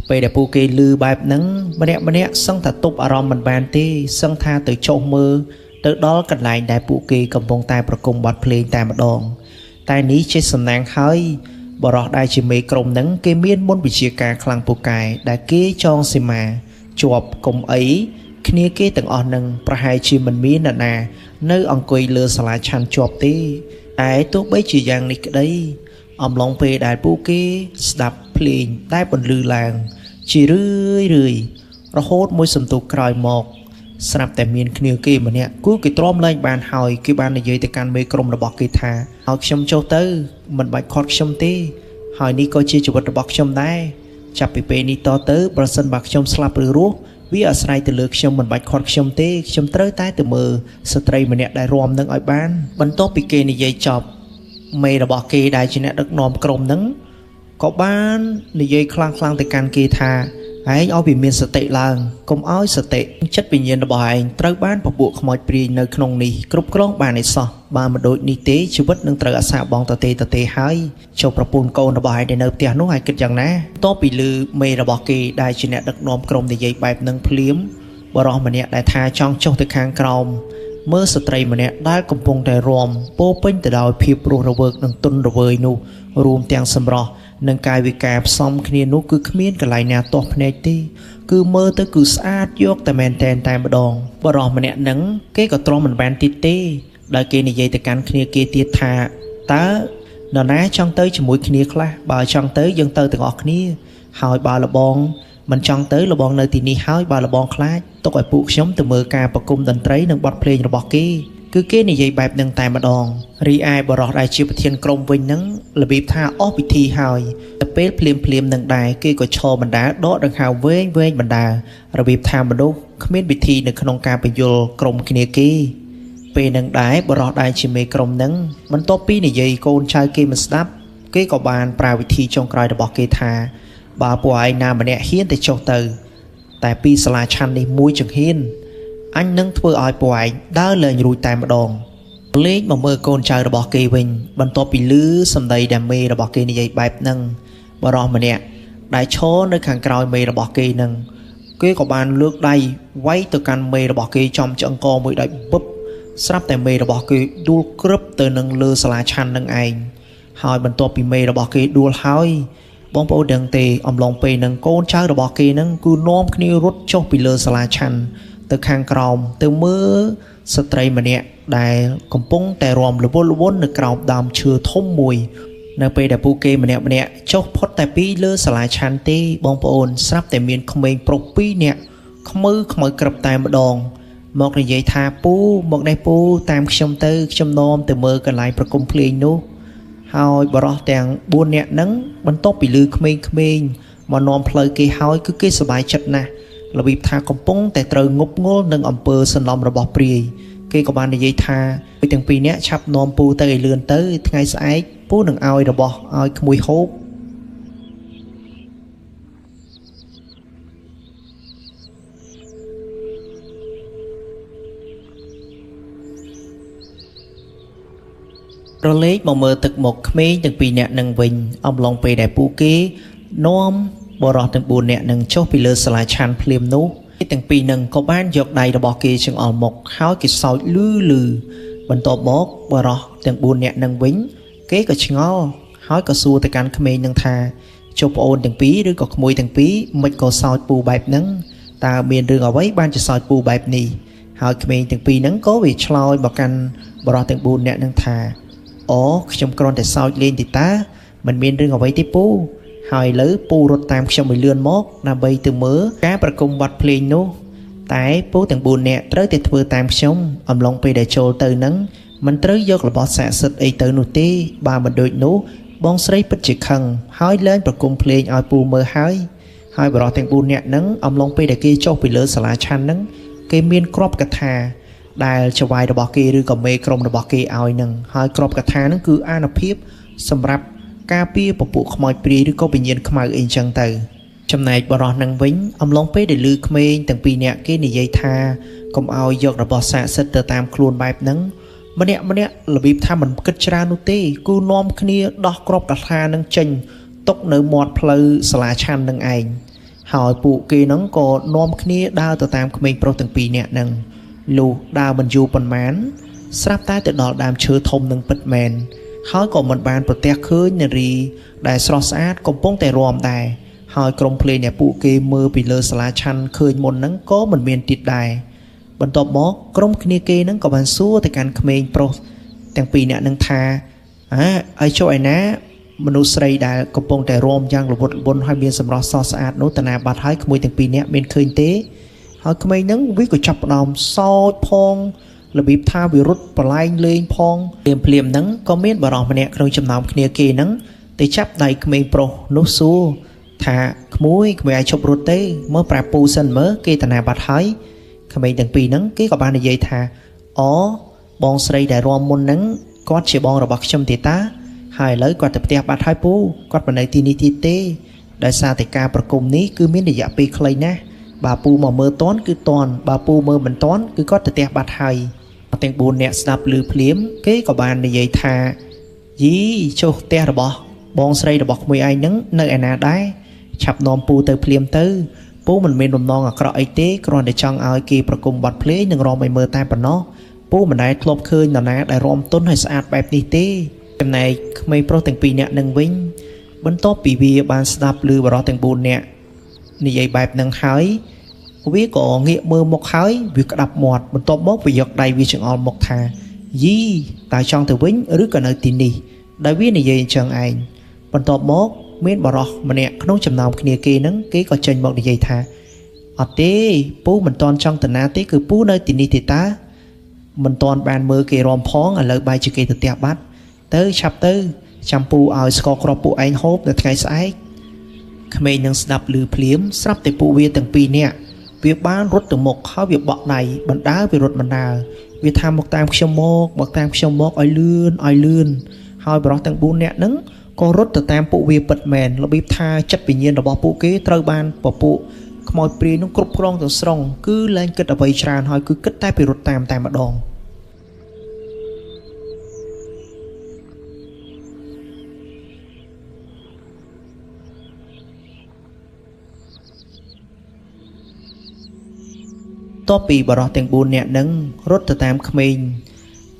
Speaker 1: ពេលដែលពួកគេឮបែបហ្នឹងម្នាក់សឹងថាទប់អារម្មណ៍មិនបានទេសឹងថាទៅចុះមើលទៅដល់កន្លែងដែលពួកគេកំពុងតែប្រគំបទភ្លេងតែម្ដងតែនេះជាសំណាងហើយបរោះដែលជាមេក្រុមហ្នឹងគេមានមុនវិជាការខ្លាំងពូកែដែលគេចងសីមាជាប់កុំអីគ្នាគេទាំងអស់នឹងប្រហែលជាមិនមាននរណានៅអង្គុយលើសាលាឆាន់ជាប់ទេតែទោះបីជាយ៉ាងនេះក្តីអំឡុងពេលដែលពួកគេស្ដាប់ភ្លេងដែលបន្លឺឡើងជារឿយរហូតមួយសន្ទុះក្រោយមកស្រាប់តែមានគ្នាគេម្នាក់គូគេទ្រាំលែងបានហើយគេបាននិយាយទៅកាន់មេក្រុមរបស់គេថាឲ្យខ្ញុំចុះទៅមិនបាច់ខាត់ខ្ញុំទេហើយនេះក៏ជាជីវិតរបស់ខ្ញុំដែរចាប់ពីពេលនេះតទៅប្រសិនបើខ្ញុំស្លាប់ឬរស់វាអាស្រ័យទៅលើខ្ញុំមិនបាច់ខាត់ខ្ញុំទេខ្ញុំត្រូវតែទៅមើលស្ត្រីម្នាក់ដែលរាំនឹងឲ្យបានបន្ទាប់ពីគេនិយាយចប់មេរបស់គេដែលជាអ្នកដឹកនាំក្រុមនឹងក៏បាននិយាយខ្លាំងទៅកាន់គេថាឯងឲ្យវាមានសតិឡើងកុំឲ្យសតិចិត្តវិញ្ញាណរបស់ឯងត្រូវបានពពួកខ្មោចព្រាយនៅក្នុងនេះគ្រប់គ្រងបានឯសោះបើមិនដូចនេះទេជីវិតនឹងត្រូវអាសាបងតទេហើយចូលប្រពន្ធកូនរបស់ឯងដែលនៅផ្ទះនោះឯងគិតយ៉ាងណាតបពីលឺមេរបស់គេដែលជាអ្នកដឹកនាំក្រុមនិយាយបែបនឹងភ្លាមបរិះម្នាក់ដែលថាចង់ចុះទៅខាងក្រោមមើលស្ត្រីម្នាក់ដែលកំពុងតែរាំពោពេញទៅដោយភាពរស់រវើកនិងទុនរវើយនោះរួមទាំងសម្រស់និងកាយវិការផ្សំគ្នានោះគឺគ្មានកន្លែងណាទាស់ភ្នែកទេគឺមើលទៅគឺស្អាតយកតែមែនតែម្ដងបរិះម្នាក់ហ្នឹងគេក៏ទ្រាំមិនបានទៀតទេដោយគេនិយាយទៅកាន់គ្នាគេទៀតថាតើនរណាចង់ទៅជាមួយគ្នាខ្លះបើចង់ទៅយើងទៅទាំងអស់គ្នាហើយបើលបងមិនចង់ទៅលបងនៅទីនេះហើយបើលបងខ្លាចទុកឲ្យពួកខ្ញុំទៅមើលការប្រគំតន្ត្រីនិងបទភ្លេងរបស់គេគឺគេនិយាយបែបហ្នឹងតែម្ដងរីឯបរិះដែលជាប្រធានក្រុមវិញហ្នឹងរបៀបថាអស់ពិធីហើយទៅពេលភ្លាមនឹងដែរគេក៏ឈរបណ្ដាដកដង្ហើមវែងបណ្ដារបៀបថាមនុស្សគ្មានពិធីនៅក្នុងការបញ្យលក្រុមគ្នាគេពេលនឹងដែរបរិះដែលជាមេក្រុមហ្នឹងបន្ទាប់ពីនិយាយកូនចៅគេមិនស្ដាប់គេក៏បានប្រើវិធីចុងក្រោយរបស់គេថាបើពួកឯងណាម្នាក់ហ៊ានទៅចុះទៅតែពីសាលាឆាន់នេះមួយចង្ហៀនអញនឹងធ្វើឲ្យពួកឯងដើរលែងរួចតែម្ដងលេងមកមើលកូនចៅរបស់គេវិញបន្ទាប់ពីឮសម្ដីដែលមេរបស់គេនិយាយបែបហ្នឹងបរិះម្នាក់ដែលឈរនៅខាងក្រោយមេរបស់គេហ្នឹងគេក៏បានលើកដៃវាយទៅកាន់មេរបស់គេចំឆ្អឹងកមួយដៃបឹបស្រាប់តែមេរបស់គេដួលក្រឹបទៅនឹងលើសាលាឆាន់នឹងឯងហើយបន្ទាប់ពីមេរបស់គេដួលហើយបងប្អូនដឹងទេអំឡុងពេលហ្នឹងកូនចៅរបស់គេហ្នឹងគឺនាំគ្នារត់ចុះពីលើសាលាឆាន់ទៅខាងក្រោមទៅមើលស្ត្រីម្នាក់ដែលកំពុងតែរាំរវល់នៅក្រោមដើមឈើធំមួយនៅពេលដែលពួកគេម្នាក់ចុះផុតតែពីលើសាលាឆាន់ទេបងប្អូនស្រាប់តែមានក្មេងប្រុស2នាក់ខ្មៅក្រឹបតែម្ដងមកនិយាយថាពូមកនេះពូតាមខ្ញុំទៅខ្ញុំនាំទៅមើលកន្លែងប្រគំភ្លេងនោះហើយបរិះទាំង4នាក់ហ្នឹងបន្ទាប់ពីឮក្មេងមកនាំផ្លូវគេហើយគឺគេសប្បាយចិត្តណាស់របៀបថាកំពុងតែត្រូវងប់ងល់នឹងអំពើសន្លំរបស់ព្រាយគេក៏បាននិយាយថាពីទាំង2នាក់ឆាប់នាំពូទៅឲ្យលឿនទៅថ្ងៃស្អែកពូនឹងឲ្យរបស់ឲ្យក្មួយហូបរលេកមកមើលទឹកមុខក្មេងទាំង2នាក់នឹងវិញអំឡុងពេលដែលពួកគេនាំបរិះទាំង4នាក់នឹងចុះពីលើសាលាឆាន់ភ្លាមនោះទាំងពីរនឹងក៏បានយកដៃរបស់គេចង្អុលមុខហើយគេសើចលឺបន្ទាប់មកបរិះទាំង4នាក់នឹងវិញគេក៏ឆ្ងល់ហើយក៏សួរទៅកាន់ក្មេងនឹងថា ជប់អូនទាំងពីរឬក៏ក្មួយទាំងពីរមិនក៏សោចពូបែបហ្នឹងតើមានរឿងអ្វីបានជាសោចពូបែបនេះហើយក្មេងទាំងពីរហ្នឹងក៏វាឆ្លើយមកកាន់បរិសទាំង4នាក់ហ្នឹងថាអូខ្ញុំគ្រាន់តែសោចលេងទេតាមិនមានរឿងអ្វីទេពូហើយឥឡូវពូរត់តាមខ្ញុំឲ្យលឿនមកដើម្បីទៅមើលការប្រគំបទភ្លេងនោះតែពូទាំង4នាក់ត្រូវតែធ្វើតាមខ្ញុំអំឡុងពេលដែលចូលទៅហ្នឹងមិនត្រូវយករបស់ស័ក្តិសិទ្ធិអីទៅនោះទេបើមិនដូចនោះបងស្រីពិតជាខឹងហើយលែងប្រគំភ្លេងឲ្យពូមើលហើយបរិសទាំង4នាក់ហ្នឹងអំឡុងពេលដែលគេចុះពីលើសាលាឆាន់ហ្នឹងគេមានគ្រាប់កថាដែលចវាយរបស់គេឬក៏មេក្រុមរបស់គេឲ្យហ្នឹងហើយគ្រាប់កថាហ្នឹងគឺអានុភាពសម្រាប់ការពារពពួកខ្មោចព្រាយឬក៏វិញ្ញាណខ្មៅអីចឹងទៅចំណែកបរិសហ្នឹងវិញអំឡុងពេលដែលឮក្មេងទាំងពីរនាក់គេនិយាយថាកុំឲ្យយករបស់ស័ក្តិសិទ្ធិទៅតាមខ្លួនបែបហ្នឹងម្នាក់របៀបថាមិនគិតច្រើននោះទេគូនាំគ្នាដោះគ្រាប់កថានឹងចេញຕົកនៅមាត់ផ្លូវសាលាឆាន់នឹងឯងហើយពួកគេហ្នឹងក៏នាំគ្នាដើរទៅតាមក្មេងប្រុសទាំងពីរនាក់ហ្នឹងលុះដើរមិនយូរប៉ុន្មានស្រាប់តែទៅដល់ដើមឈើធំនឹងពិតមែនហើយក៏មិនបានប្រទះឃើញនារីដែលស្រស់ស្អាតកំពុងតែរាំដែរហើយក្រុមភ្លេងដែលពួកគេមើលពីលើសាលាឆាន់ឃើញមុនហ្នឹងក៏មិនមានទៀតដែរបន្ទាប់មកក្រុមគ្នាគេហ្នឹងក៏បានសួរទៅកាន់ក្មេងប្រុសទាំងពីរនាក់ហ្នឹងថាឲ្យចុះឯណាមនុស្សស្រីដែលកំពុងតែរាំយ៉ាងល្វត់ល្វន់ហើយមានសម្រស់ស្រស់ស្អាតនោះតាណាបាត់ហើយក្មួយទាំងពីរនាក់មានឃើញទេហើយក្មេងហ្នឹងវាក៏ចាប់ផ្ដើមសោចផងរបៀបថាវារត់ប្រឡែងលេងផងភ្លាមហ្នឹងក៏មានបរិសម្នាក់ក្នុងចំណោមគ្នាគេហ្នឹងទៅចាប់ដៃក្មេងប្រុសនោះសួរថាក្មួយឲ្យឈប់រត់ទេមើលប្រាប់ពូសិនមើលគេតាណាបាត់ហើយក្មេងទាំងពីរហ្នឹងគេក៏បាននិយាយថាអូបងស្រីដែលរាំមុនហ្នឹងគាត់ជាបងរបស់ខ្ញុំទេតាហើយឥឡូវគាត់ទៅផ្ទះបាត់ហើយពូគាត់មិននៅទីនេះទៀតទេដោយសារតែការប្រគំនេះគឺមានរយៈពេលខ្លីណាស់បើពូមកមើលតន់គឺតន់បើពូមើលមិនតន់គឺគាត់ទៅផ្ទះបាត់ហើយទាំង4នាក់ស្ដាប់ឮភ្លាមគេក៏បាននិយាយថាយីចុះផ្ទះរបស់បងស្រីរបស់ក្មួយឯងហ្នឹងនៅឯណាដែរឆាប់នាំពូទៅភ្លាមទៅពូមិនមានបំណងអាក្រក់អីទេគ្រាន់តែចង់ឲ្យគេប្រគំបទភ្លេងនិងរាំឲ្យមើលតែប៉ុណ្ណោះពូមិនដែលធ្លាប់ឃើញនរណាដែលរាំទន់ហើយស្អាតបែបនេះទេចំណែកក្មេងប្រុសទាំងពីរនាក់នឹងវិញបន្ទាប់ពីវាបានស្ដាប់ឮបរិសទាំង4នាក់និយាយបែបហ្នឹងហើយវាក៏ងាកមើលមុខហើយវាក្តាប់មាត់បន្ទាប់មកវាយកដៃវាចង្អុលមុខថាយីតើចង់ទៅវិញឬក៏នៅទីនេះដោយវានិយាយអញ្ចឹងឯងបន្ទាប់មកមានបរិសម្នាក់ក្នុងចំណោមគ្នាគេហ្នឹងគេក៏ចេញមកនិយាយថាអត់ទេពូមិនតន់ចង់ទៅណាទេគឺពូនៅទីនេះទេតាមិនតន់បានមើលគេរាំផងឥឡូវបែរជាគេទៅផ្ទះបាត់ទៅឆាប់ទៅចាំពូឲ្យស្ករគ្រាប់ពួកឯងហូបនៅថ្ងៃស្អែកក្មេងនឹងស្ដាប់ឮភ្លាមស្រាប់តែពួកវាទាំងពីរនាក់វាបានរត់ទៅមុខហើយវាបក់ដៃបណ្ដើរវារត់បណ្ដើរវាថាមកតាមខ្ញុំមកតាមខ្ញុំមកឲ្យលឿនហើយបរិសទាំង4នាក់ហ្នឹងក៏រត់ទៅតាមពួកវាពិតមែនរបៀបថាចិត្តវិញ្ញាណរបស់ពួកគេត្រូវបានពពួកខ្មោចព្រាយនោះគ្រប់គ្រងទាំងស្រុងគឺលែងគិតអ្វីច្រើនហើយគឺគិតតែពីរត់តាមតែម្ដងតបពីបរិសទាំង4នាក់ហ្នឹងរត់ទៅតាមក្មេង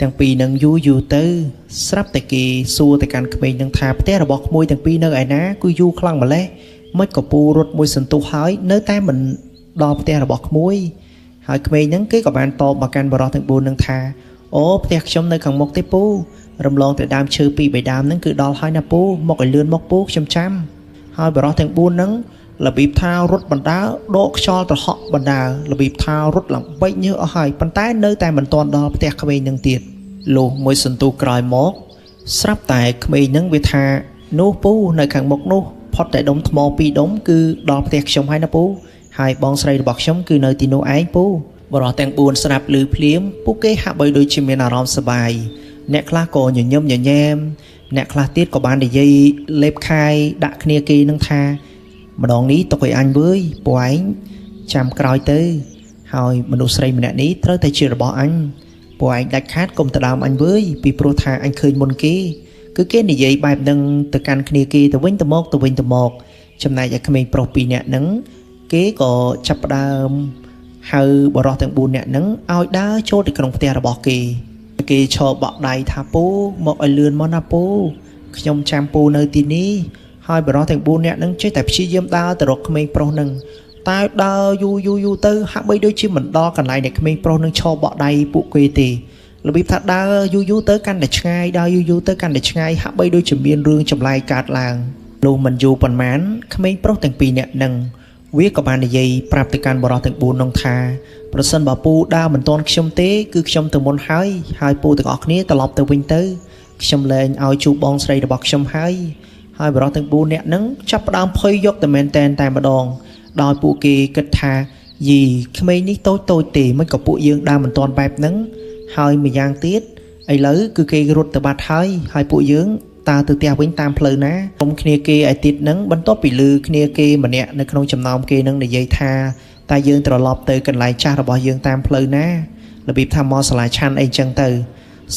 Speaker 1: ទាំងពីរនឹងយូរទៅស្រាប់តែគេសួរទៅកាន់ក្មេងនឹងថាផ្ទះរបស់ក្មួយទាំងពីរនៅឯណាគឺយូរខ្លាំងម្ល៉េះមិនក៏ពូរត់មួយសន្ទុះហើយនៅតែមិនដល់ផ្ទះរបស់ក្មួយហើយក្មេងហ្នឹងគេក៏បានតបមកកាន់បរិសទាំង4នឹងថាអូផ្ទះខ្ញុំនៅខាងមុខទេពូរំលងតែដើមឈើ2 3ដើមហ្នឹងគឺដល់ហើយណាពូមកឲ្យលឿនមកពូខ្ញុំចាំហើយបរិសទាំង4ហ្នឹងរបៀបថារត់បណ្ដើរដកខ្យល់ត្រហក់បណ្ដើររបៀបថារត់ឡើងបែកញើសអស់ហើយប៉ុន្តែនៅតែមិនទាន់ដល់ផ្ទះក្មេងនឹងទៀតលុះមួយសន្ទុះក្រោយមកស្រាប់តែក្មេងនឹងវាថានោះពូនៅខាងមុខនោះផុតតែដុំថ្ម2ដុំគឺដល់ផ្ទះខ្ញុំហើយណាពូហើយបងស្រីរបស់ខ្ញុំគឺនៅទីនោះឯងពូបរិសទាំង4ស្រាប់ឮភ្លាមពួកគេហាក់បីដូចជាមានអារម្មណ៍សប្បាយអ្នកខ្លះក៏ញញឹមញញែមអ្នកខ្លះទៀតក៏បាននិយាយលេបខាយដាក់គ្នាគេនឹងថាម្ដងនេះទុកឲ្យអញវើយពួកឯងចាំក្រោយទៅហើយមនុស្សស្រីម្នាក់នេះត្រូវតែជារបស់អញពួកឯងដាច់ខាតកុំទៅដើមអញវើយពីព្រោះថាអញឃើញមុនគេគឺគេនិយាយបែបហ្នឹងទៅកាន់គ្នាគេទៅវិញទៅមកចំណែកឯក្មេងប្រុស2នាក់ហ្នឹងគេក៏ចាប់ផ្ដើមហៅបរិសទាំង4នាក់ហ្នឹងឲ្យដើរចូលទៅក្នុងផ្ទះរបស់គេឈរបក់ដៃថាពូមកឲ្យលឿនមកណាពូខ្ញុំចាំពូនៅទីនេះ ហើយបរិសទាំង4នាក់នឹងចេះតែព្យាយាមដើរទៅរកក្មេងប្រុសនឹងតែដើរយូរទៅហាក់បីដូចជាមិនដល់កន្លែងដែលក្មេងប្រុសនឹងឈរបក់ដៃពួកគេទេរបៀបថាដើរយូរទៅកាន់តែឆ្ងាយដើរយូរទៅកាន់តែឆ្ងាយហាក់បីដូចជាមានរឿងចម្លែកកើតឡើងលុះមិនយូរប៉ុន្មានក្មេងប្រុសទាំង2នាក់នឹងវាក៏បាននិយាយប្រាប់ទៅកាន់បរិសទាំង4នោះថាប្រសិនបើពូដើរមិនទាន់ខ្ញុំទេគឺខ្ញុំទៅមុនហើយពូទាំងអស់គ្នាត្រឡប់ទៅវិញទៅខ្ញុំលែងឲ្យជួបបងស្រីរបស់ខ្ញុំហើយបរិសទាំង4នាក់នឹងចាប់ផ្ដើមភ័យយកតែមែនតែម្ដងដោយពួកគេគិតថាយីក្មេងនេះតូចទេមិនក៏ពួកយើងដើរមិនទាន់បែបហ្នឹងហើយម្យ៉ាងទៀតឥឡូវគឺគេរត់ទៅបាត់ហើយពួកយើងតើទៅផ្ទះវិញតាមផ្លូវណាខ្ញុំគ្នាគេឯទៀតនឹងបន្ទាប់ពីឮគ្នាគេម្នាក់នៅក្នុងចំណោមគេនឹងនិយាយថាតែយើងត្រឡប់ទៅកន្លែងចាស់របស់យើងតាមផ្លូវណារបៀបថាមកសាលាឆាន់អីចឹងទៅ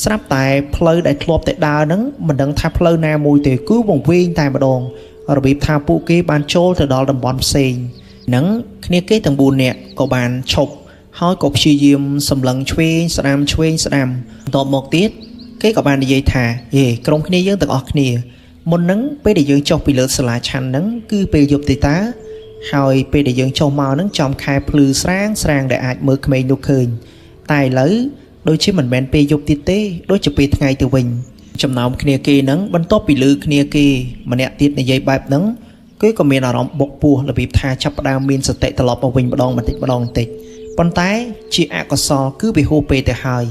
Speaker 1: ស្រាប់តែផ្លូវដែលធ្លាប់តែដើរហ្នឹងមិនដឹងថាផ្លូវណាមួយទេគឺវង្វេងតែម្ដងរបៀបថាពួកគេបានចូលទៅដល់តំបន់ផ្សេងហ្នឹងគ្នាគេទាំង4នាក់ក៏បានឈប់ហើយក៏ព្យាយាមសម្លឹងឆ្វេងស្ដាំបន្ទាប់មកទៀតគេក៏បាននិយាយថាក្រុមគ្នាយើងទាំងអស់គ្នាមុនហ្នឹងពេលដែលយើងចុះពីលើសាលាឆាន់ហ្នឹងគឺពេលយប់ទេតាហើយពេលដែលយើងចុះមកហ្នឹងចំខែភ្លឺស្រាងដែលអាចមើលក្មេងនោះឃើញតែឥឡូវដូចជាមិនមែនពេលយប់ទៀតទេដូចជាពេលថ្ងៃទៅវិញចំណោមគ្នាគេហ្នឹងបន្ទាប់ពីឮគ្នាគេម្នាក់ទៀតនិយាយបែបហ្នឹងគេក៏មានអារម្មណ៍បុកពោះរបៀបថាចាប់ផ្ដើមមានសតិត្រឡប់មកវិញម្ដងបន្តិចប៉ុន្តែជាអកុសលគឺវាហួសពេលទៅហើយ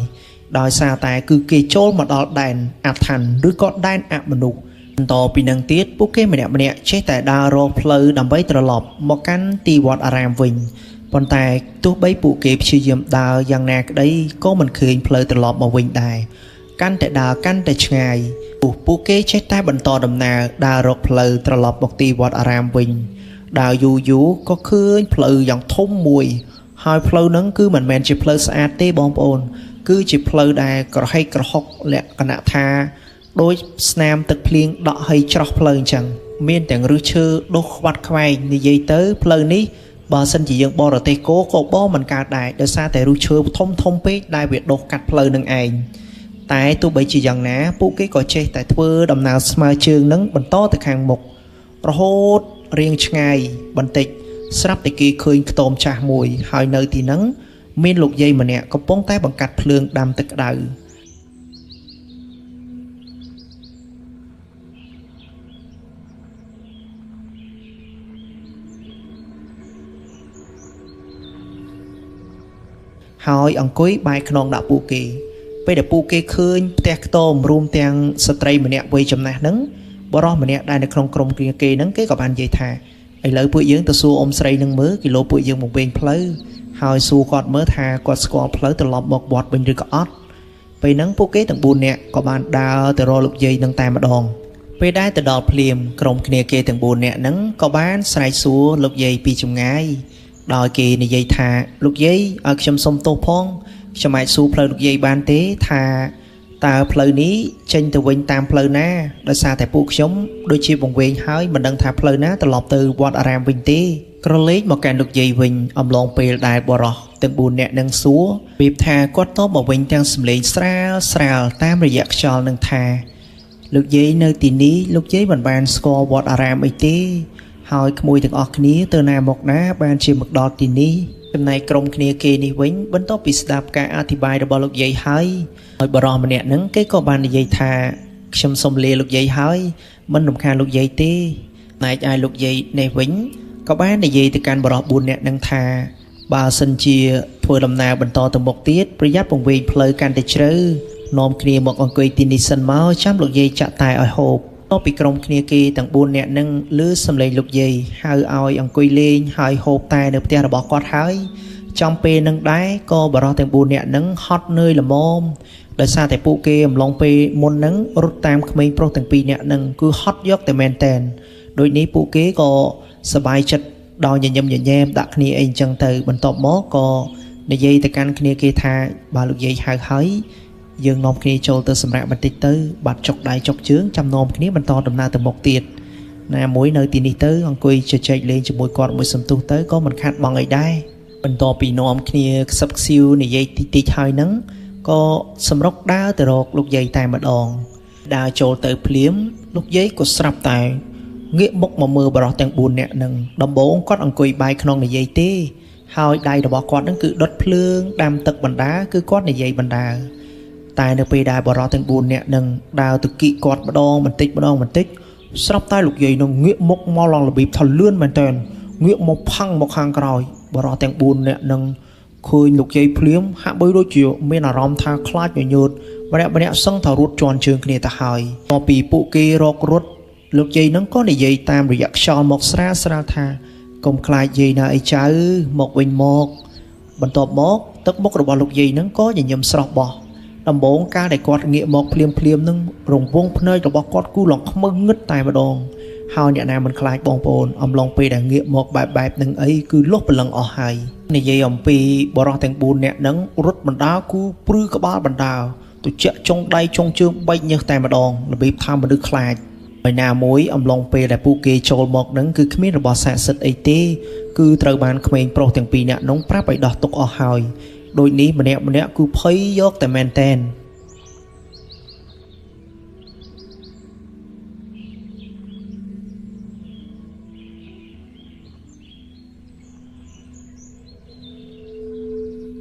Speaker 1: ដោយសារតែគឺគេចូលមកដល់ដែនអថ័ន្នឬក៏ដែនអមនុស្សបន្តពីនឹងទៀតពួកគេម្នាក់ចេះតែដើររកផ្លូវដើម្បីត្រឡប់មកកាន់ទីវត្តអារាមវិញប៉ុន្តែទោះបីពួកគេព្យាយាមដើរយ៉ាងណាក្តីក៏មិនឃើញផ្លូវត្រឡប់មកវិញដែរកាន់តែដើរកាន់តែឆ្ងាយពួកគេចេះតែបន្តដំណើរដើររកផ្លូវត្រឡប់មកទីវត្តអារាមវិញដើរយូរក៏ឃើញផ្លូវយ៉ាងធំមួយហើយផ្លូវហ្នឹងគឺមិនមែនជាផ្លូវស្អាតទេបងប្អូនគឺជាផ្លូវដែលក្រហេកក្រហុកលក្ខណៈថាដូចស្នាមទឹកភ្លៀងដក់ហើយច្រោះផ្លូវអញ្ចឹងមានទាំងឫសឈើដុះខ្វាត់ខ្វែងនិយាយទៅផ្លូវនេះបើសិនជាយើងបរទេសក៏បមិនកើតដែរដោយសារតែឫសឈើធំពេកដែលវាដុះកាត់ផ្លូវនឹងឯងតែទោះបីជាយ៉ាងណាពួកគេក៏ចេះតែធ្វើដំណើរស្មើជើងនឹងបន្តទៅខាងមុខរហូតរៀងឆ្ងាយបន្តិចស្រាប់តែគេឃើញខ្ទមចាស់មួយហើយនៅទីហ្នឹងមានលោកយាយម្នាក់កំពុងតែបង្កាត់ភ្លើងដាំទឹកក្តៅហើយអង្គុយបែរខ្នងដាក់ពួកគេពេលដែលពួកគេឃើញផ្ទះខ្ទមរួមទាំងស្ត្រីម្នាក់វ័យចំណាស់ហ្នឹងបរិសម្នាក់ដែលនៅក្នុងក្រុមគ្រាគេហ្នឹងគេក៏បាននិយាយថាឥឡូវពួកយើងទៅសួរអ៊ំស្រីនឹងមើលគីឡូពួកយើងមកវិញផ្លូវហើយសួរគាត់មើលថាគាត់ស្គាល់ផ្លូវត្រឡប់មកវត្តវិញឬក៏អត់ពេលហ្នឹងពួកគេទាំង4នាក់ក៏បានដើរទៅរកលោកយាយនឹងតែម្ដងពេលដែលទៅដល់ភ្លាមក្រុមគ្នាគេទាំង4នាក់ហ្នឹងក៏បានស្រែកសួរលោកយាយពីចម្ងាយដោយគេនិយាយថាលោកយាយឲ្យខ្ញុំសុំទោសផងខ្ញុំអាចសួរផ្លូវលោកយាយបានទេថាតើផ្លូវនេះចេញទៅវិញតាមផ្លូវណាដោយសារតែពួកខ្ញុំដូចជាបង្វែងហើយមិនដឹងថាផ្លូវណាត្រឡប់ទៅវត្តអារាមវិញទេក្រឡេកមកកាន់លោកយាយវិញអំឡុងពេលដែលបរិសទាំង4នាក់នឹងសួរពីថាគាត់តបមកវិញទាំងសម្លេងស្រាលតាមរយៈខ្យល់នឹងថាលោកយាយនៅទីនេះលោកយាយមិនបានស្គាល់វត្តអារាមអីទេហើយក្មួយទាំងអស់គ្នាទៅណាមកណាបានជាមកដល់ទីនេះចំណែកក្រុមគ្នាគេនេះវិញបន្ទាប់ពីស្ដាប់ការអធិប្បាយរបស់លោកយាយហើយបរិសម្នាក់ហ្នឹងគេក៏បាននិយាយថាខ្ញុំសូមលាលោកយាយហើយមិនរំខានលោកយាយទេណែឯលោកយាយនេះវិញក៏បាននិយាយទៅកាន់បរិស4នាក់ហ្នឹងថាបើសិនជាធ្វើដំណើរបន្តទៅមុខទៀតប្រយ័ត្នពង្វេងផ្លូវកាន់តែជ្រៅនាំគ្នាមកអង្គុយទីនេះសិនមកចាំលោកយាយចាក់តែឲ្យហូបតពីក្រុមគ្នាគេទាំង4នាក់ហ្នឹងឮសំឡេងលោកយាយហៅឲ្យអង្គុយលេងហើយហូបតែនៅផ្ទះរបស់គាត់ហើយចំពេលនឹងដែរក៏បរិសទាំង4នាក់ហ្នឹងហត់នឿយល្មមដោយសារតែពួកគេអំឡុងពេលមុនហ្នឹងរត់តាមក្មេងប្រុសទាំង2នាក់ហ្នឹងគឺហត់យកតែមែនតែនដូចនេះពួកគេក៏សប្បាយចិត្តដល់ញញឹមញញែមដាក់គ្នាអីអញ្ចឹងទៅបន្ទាប់មកក៏និយាយទៅកាន់គ្នាគេថាបើលោកយាយហៅហើយយើងនាំគ្នាចូលទៅសម្រាប់បន្តិចទៅបាត់ចុកដៃចុកជើងចាំនាំគ្នាបន្តដំណើរទៅមុខទៀតណាមួយនៅទីនេះទៅអង្គុយជជែកលេងជាមួយគាត់មួយសន្ទុះទៅក៏មិនខាត់បងអីដែរបន្ទាប់ពីនាំគ្នាខ្សឹបខ្សៀវនិយាយតិចហើយហ្នឹងក៏សម្រុកដើរទៅរកលោកយាយតែម្ដងដើរចូលទៅភ្លាមលោកយាយក៏ស្រាប់តែ ងាកមុខមកមើលបរិះទាំង4នាក់នឹងដំបូងគាត់អង្គុយបាយក្នុងនិយាយទេហើយដៃរបស់គាត់នឹងគឺដុតភ្លើងដាំទឹកបណ្ដាគឺគាត់និយាយបណ្ដាតែនៅពេលដែលបរិះទាំង4នាក់នឹងដើរទៅគីគាត់ម្ដងបន្តិចស្រាប់តែលោកយាយនឹងងាកមុខមកឡងរបៀបថាលឿនមែនតើងាកមកផាំងមកខាងក្រោយបរិះទាំង4នាក់នឹងឃើញលោកយាយភ្លាមហាក់បីដូចជាមានអារម្មណ៍ថាខ្លាចញញើតម្នាក់សឹងថារត់ជន់ជើងគ្នាទៅហើយតពីពួកគេរករត់លោកយាយនឹងក៏និយាយតាមរយៈខ្យល់មកស្រាលថាកុំខ្លាចយាយណាអីចៅមកវិញមកបន្ទាប់មកទឹកមុខរបស់លោកយាយនឹងក៏ញញឹមស្រស់បោះដំបូងកាលដែលគាត់ងាកមកភ្លាមនឹងរង្វង់ភ្នែករបស់គាត់គូឡងខ្មឹងងឹតតែម្ដងហើយអ្នកណាមិនខ្លាចបងប្អូនអំឡុងពេលដែលងាកមកបែបនឹងអីគឺលុះព្រលឹងអស់ហើយនិយាយអំពីបរិះទាំង4នាក់នឹងរត់បណ្ដាគូព្រឺក្បាលបណ្ដាទៅជាក់ចុងដៃចុងជើងបែកញើសតែម្ដងរបៀបថាមនុស្សខ្លាចហើយណាមួយអំឡុងពេលដែលពួកគេចូលមកនឹងគឺគ្មានរបស់ស័ក្តិសិទ្ធិអីទេគឺត្រូវបានក្មេងប្រុសទាំង2នាក់នោះប្រាប់ឲ្យដោះទុកអស់ហើយដូចនេះម្នាក់គឺភ័យយកតែមែនតែន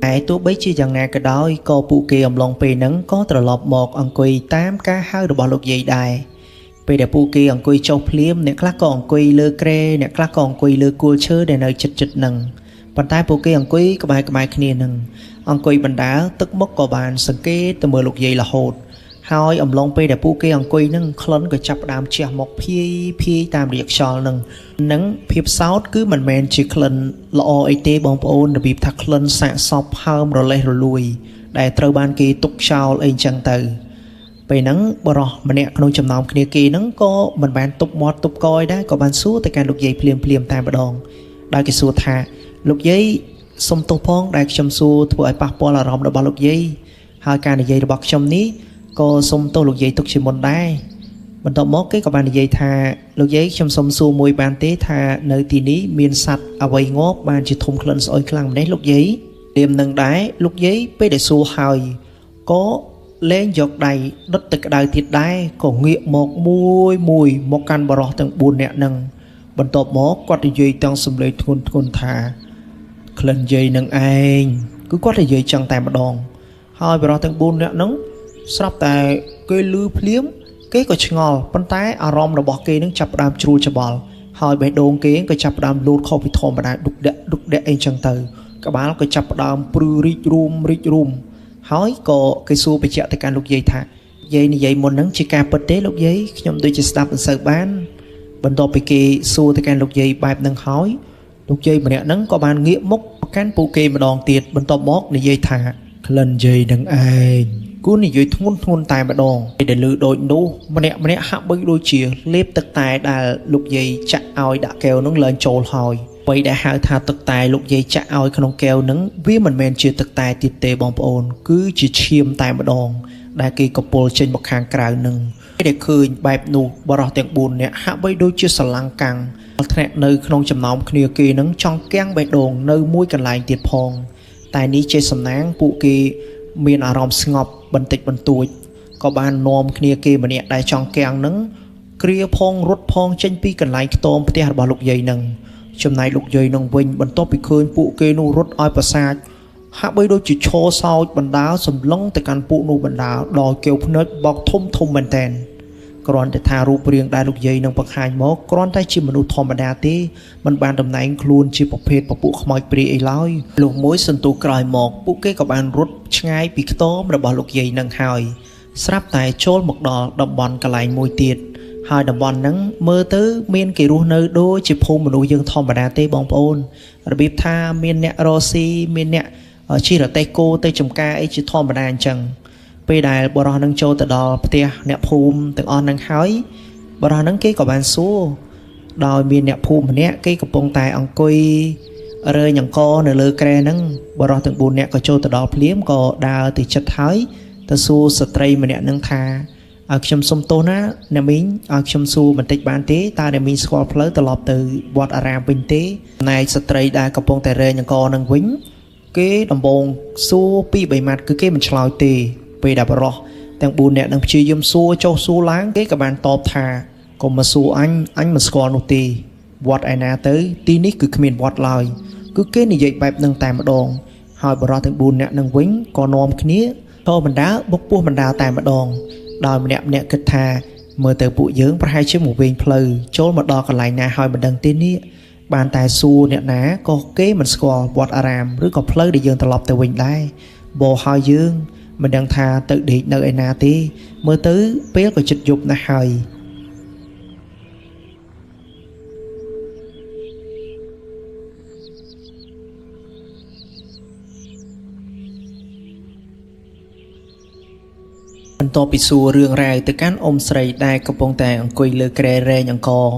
Speaker 1: តែទោះបីជាយ៉ាងណាក៏ដោយក៏ពួកគេអំឡុងពេលហ្នឹងក៏ត្រឡប់មកអង្គុយតាមការហៅរបស់លោកយាយដែរពេលដែលពួកគេអង្គុយចុះភ្លាមអ្នកខ្លះក៏អង្គុយលើគ្រែអ្នកខ្លះក៏អង្គុយលើគល់ឈើដែលនៅជិតហ្នឹងប៉ុន្តែពួកគេអង្គុយក្បែរគ្នានឹងអង្គុយបណ្ដាលទឹកមុខក៏បានសង្កេតទៅមើលលោកយាយរហូតហើយអំឡុងពេលដែលពួកគេអង្គុយនឹងក្លិនក៏ចាប់ផ្ដើមជះមកភាយតាមរយៈខ្យល់នឹងភាពសោតគឺមិនមែនជាក្លិនល្អអីទេបងប្អូនរបៀបថាក្លិនសាកសពហើមរលេះរលួយដែលត្រូវបានគេទុកចោលអីចឹងទៅពេលហ្នឹងបរិះម្នាក់ក្នុងចំណោមគ្នាគេហ្នឹងក៏មិនបានទប់មាត់ទប់កយដែរក៏បានសួរទៅកាន់លោកយាយភ្លាមតែម្ដងដោយគេសួរថាលោកយាយសុំទោសផងដែលខ្ញុំសួរធ្វើឲ្យប៉ះពាល់អារម្មណ៍របស់លោកយាយហើយការនិយាយរបស់ខ្ញុំនេះក៏សុំទោសលោកយាយទុកជាមុនដែរបន្ទាប់មកគេក៏បាននិយាយថាលោកយាយខ្ញុំសុំសួរមួយបានទេថានៅទីនេះមានសត្វអ្វីងាប់បានជាធំក្លិនស្អុយខ្លាំងម្នេះលោកយាយព្រាមនឹងដែរលោកយាយពេលដែលសួរហើយក៏លែងយកដៃដុតទឹកក្តៅទៀតដែរក៏ងាកមកមួយមកកាន់បរិះទាំង4នាក់នឹងបន្ទាប់មកគាត់និយាយទាំងសំឡេងធ្ងន់ថាក្លិនយាយនឹងឯងគឺគាត់និយាយចឹងតែម្ដងហើយបរិះទាំង4នាក់នឹងស្រាប់តែគេលឺភ្លាមគេក៏ឆ្ងល់ប៉ុន្តែអារម្មណ៍របស់គេនឹងចាប់ផ្ដើមជ្រួលច្បល់ហើយបេះដូងគេក៏ចាប់ផ្ដើមលូតខុសពីធម្មតាដុកដាក់អីចឹងទៅក្បាលក៏ចាប់ផ្ដើមព្រឺរីករួម ហើយក៏គេសួរបញ្ជាក់ទៅកាន់លោកយាយថាយាយនិយាយមុនហ្នឹងជាការពិតទេលោកយាយខ្ញុំដូចជាស្ដាប់មិនសូវបានបន្ទាប់ពីគេសួរទៅកាន់លោកយាយបែបហ្នឹងហើយលោកយាយម្នាក់ហ្នឹងក៏បានងាកមុខទៅកាន់ពួកគេម្ដងទៀតបន្ទាប់មកនិយាយថាក្លិនយាយនឹងឯងគូនិយាយធ្ងន់តែម្ដងពេលដែលឮដូចនោះម្នាក់ហាក់បីដូចជាលេបទឹកតែដែលលោកយាយចាក់ឲ្យដាក់កែវហ្នឹងឡើងចូលហើយអ្វីដែលហៅថាទឹកតែលោកយាយចាក់ឲ្យក្នុងកែវហ្នឹងវាមិនមែនជាទឹកតែទៀតទេបងប្អូនគឺជាឈាមតែម្ដងដែលគេកពុលចេញមកខាងក្រៅហ្នឹងពេលដែលឃើញបែបនោះបរិះទាំង4នាក់ហាក់បីដូចជាស្រឡាំងកាំងថ្នាក់នៅក្នុងចំណោមគ្នាគេហ្នឹងចង់គាំងបេះដូងនៅមួយកន្លែងទៀតផងតែនេះជាសំណាងពួកគេមានអារម្មណ៍ស្ងប់បន្តិចបន្តួចក៏បាននាំគ្នាគេម្នាក់ដែលចង់គាំងហ្នឹងគ្រាផងរត់ផងចេញពីកន្លែងខ្ទមផ្ទះរបស់លោកយាយហ្នឹងចំណែកលោកយាយនឹងវិញបន្ទាប់ពីឃើញពួកគេនោះរត់ឲ្យប្រសាចហាក់បីដូចជាឈរសោចបណ្ដាលសម្លឹងទៅកាន់ពួកនោះបណ្ដាលដល់កែវភ្នែកបោកធំមែនតែនគ្រាន់តែថារូបរាងដែលលោកយាយនឹងបង្ហាញមកគ្រាន់តែជាមនុស្សធម្មតាទេមិនបានតំណែងខ្លួនជាប្រភេទពពួកខ្មោចព្រាយអីឡើយលោកមួយសន្ទុះក្រោយមកពួកគេក៏បានរត់ឆ្ងាយពីខ្ទមរបស់លោកយាយនឹងហើយស្រាប់តែចូលមកដល់តំបន់កន្លែងមួយទៀតហើយតំបន់ហ្នឹងមើលទៅមានគេរស់នៅដូចជាភូមិមនុស្សយើងធម្មតាទេបងប្អូនរបៀបថាមានអ្នករស់ស៊ីមានអ្នកជិះរទេះគោទៅចំការអីជាធម្មតាអញ្ចឹងពេលដែលបរិះនឹងចូលទៅដល់ផ្ទះអ្នកភូមិទាំងអស់ហ្នឹងហើយបរិះហ្នឹងគេក៏បានសួរដោយមានអ្នកភូមិម្នាក់គេកំពុងតែអង្គុយរើញអង្គនៅលើគ្រែហ្នឹងបរិះទាំង4នាក់ក៏ចូលទៅដល់ភ្លាមក៏ដើរទៅជិតហើយទៅសួរស្ត្រីម្នាក់ហ្នឹងថាឲ្យខ្ញុំសុំទោសណាអ្នកមីងឲ្យខ្ញុំសួរបន្តិចបានទេតើអ្នកមីងស្គាល់ផ្លូវត្រឡប់ទៅវត្តអារាមវិញទេណែស្ត្រីដែលកំពុងតែរែងអង្គនឹងវិញគេដំបងសួរ2-3ម៉ាត់គឺគេមិនឆ្លើយទេពេលដែលបរិះទាំង4នាក់នឹងព្យាយាមសួរចុះសួរឡើងគេក៏បានតបថាក ក៏មកសួរអញមិនស្គាល់នោះទេវត្តឯណាទៅទីនេះគឺគ្មានវត្តឡើយគឺគេនិយាយបែបនឹងតែម្ដងហើយបរិសុទ្ធទាំង4នាក់នឹងវិញក៏នាំគ្នាឈរបណ្ដាបុកពោះបណ្ដាតែម្ដងដោយម្នាក់គិតថាមើលទៅពួកយើងប្រហែលជាមកវិញផ្លូវចូលមកដល់កន្លែងណាហើយមិនដឹងទេនេះបានតែសួរអ្នកណាក៏គេមិនស្គាល់វត្តអារាមឬក៏ផ្លូវដែលយើងត្រឡប់ទៅវិញដែរបោហើយយើងមិនដឹងថាទៅដេកនៅឯណាទេមើលទៅពេលក៏ជិតយប់ណាស់ហើយបន្ទាប់ពីសួររឿងរ៉ាវទៅកាន់អ៊ំស្រីដែលកំពុងតែអង្គុយលើគ្រែរែងអង្គរ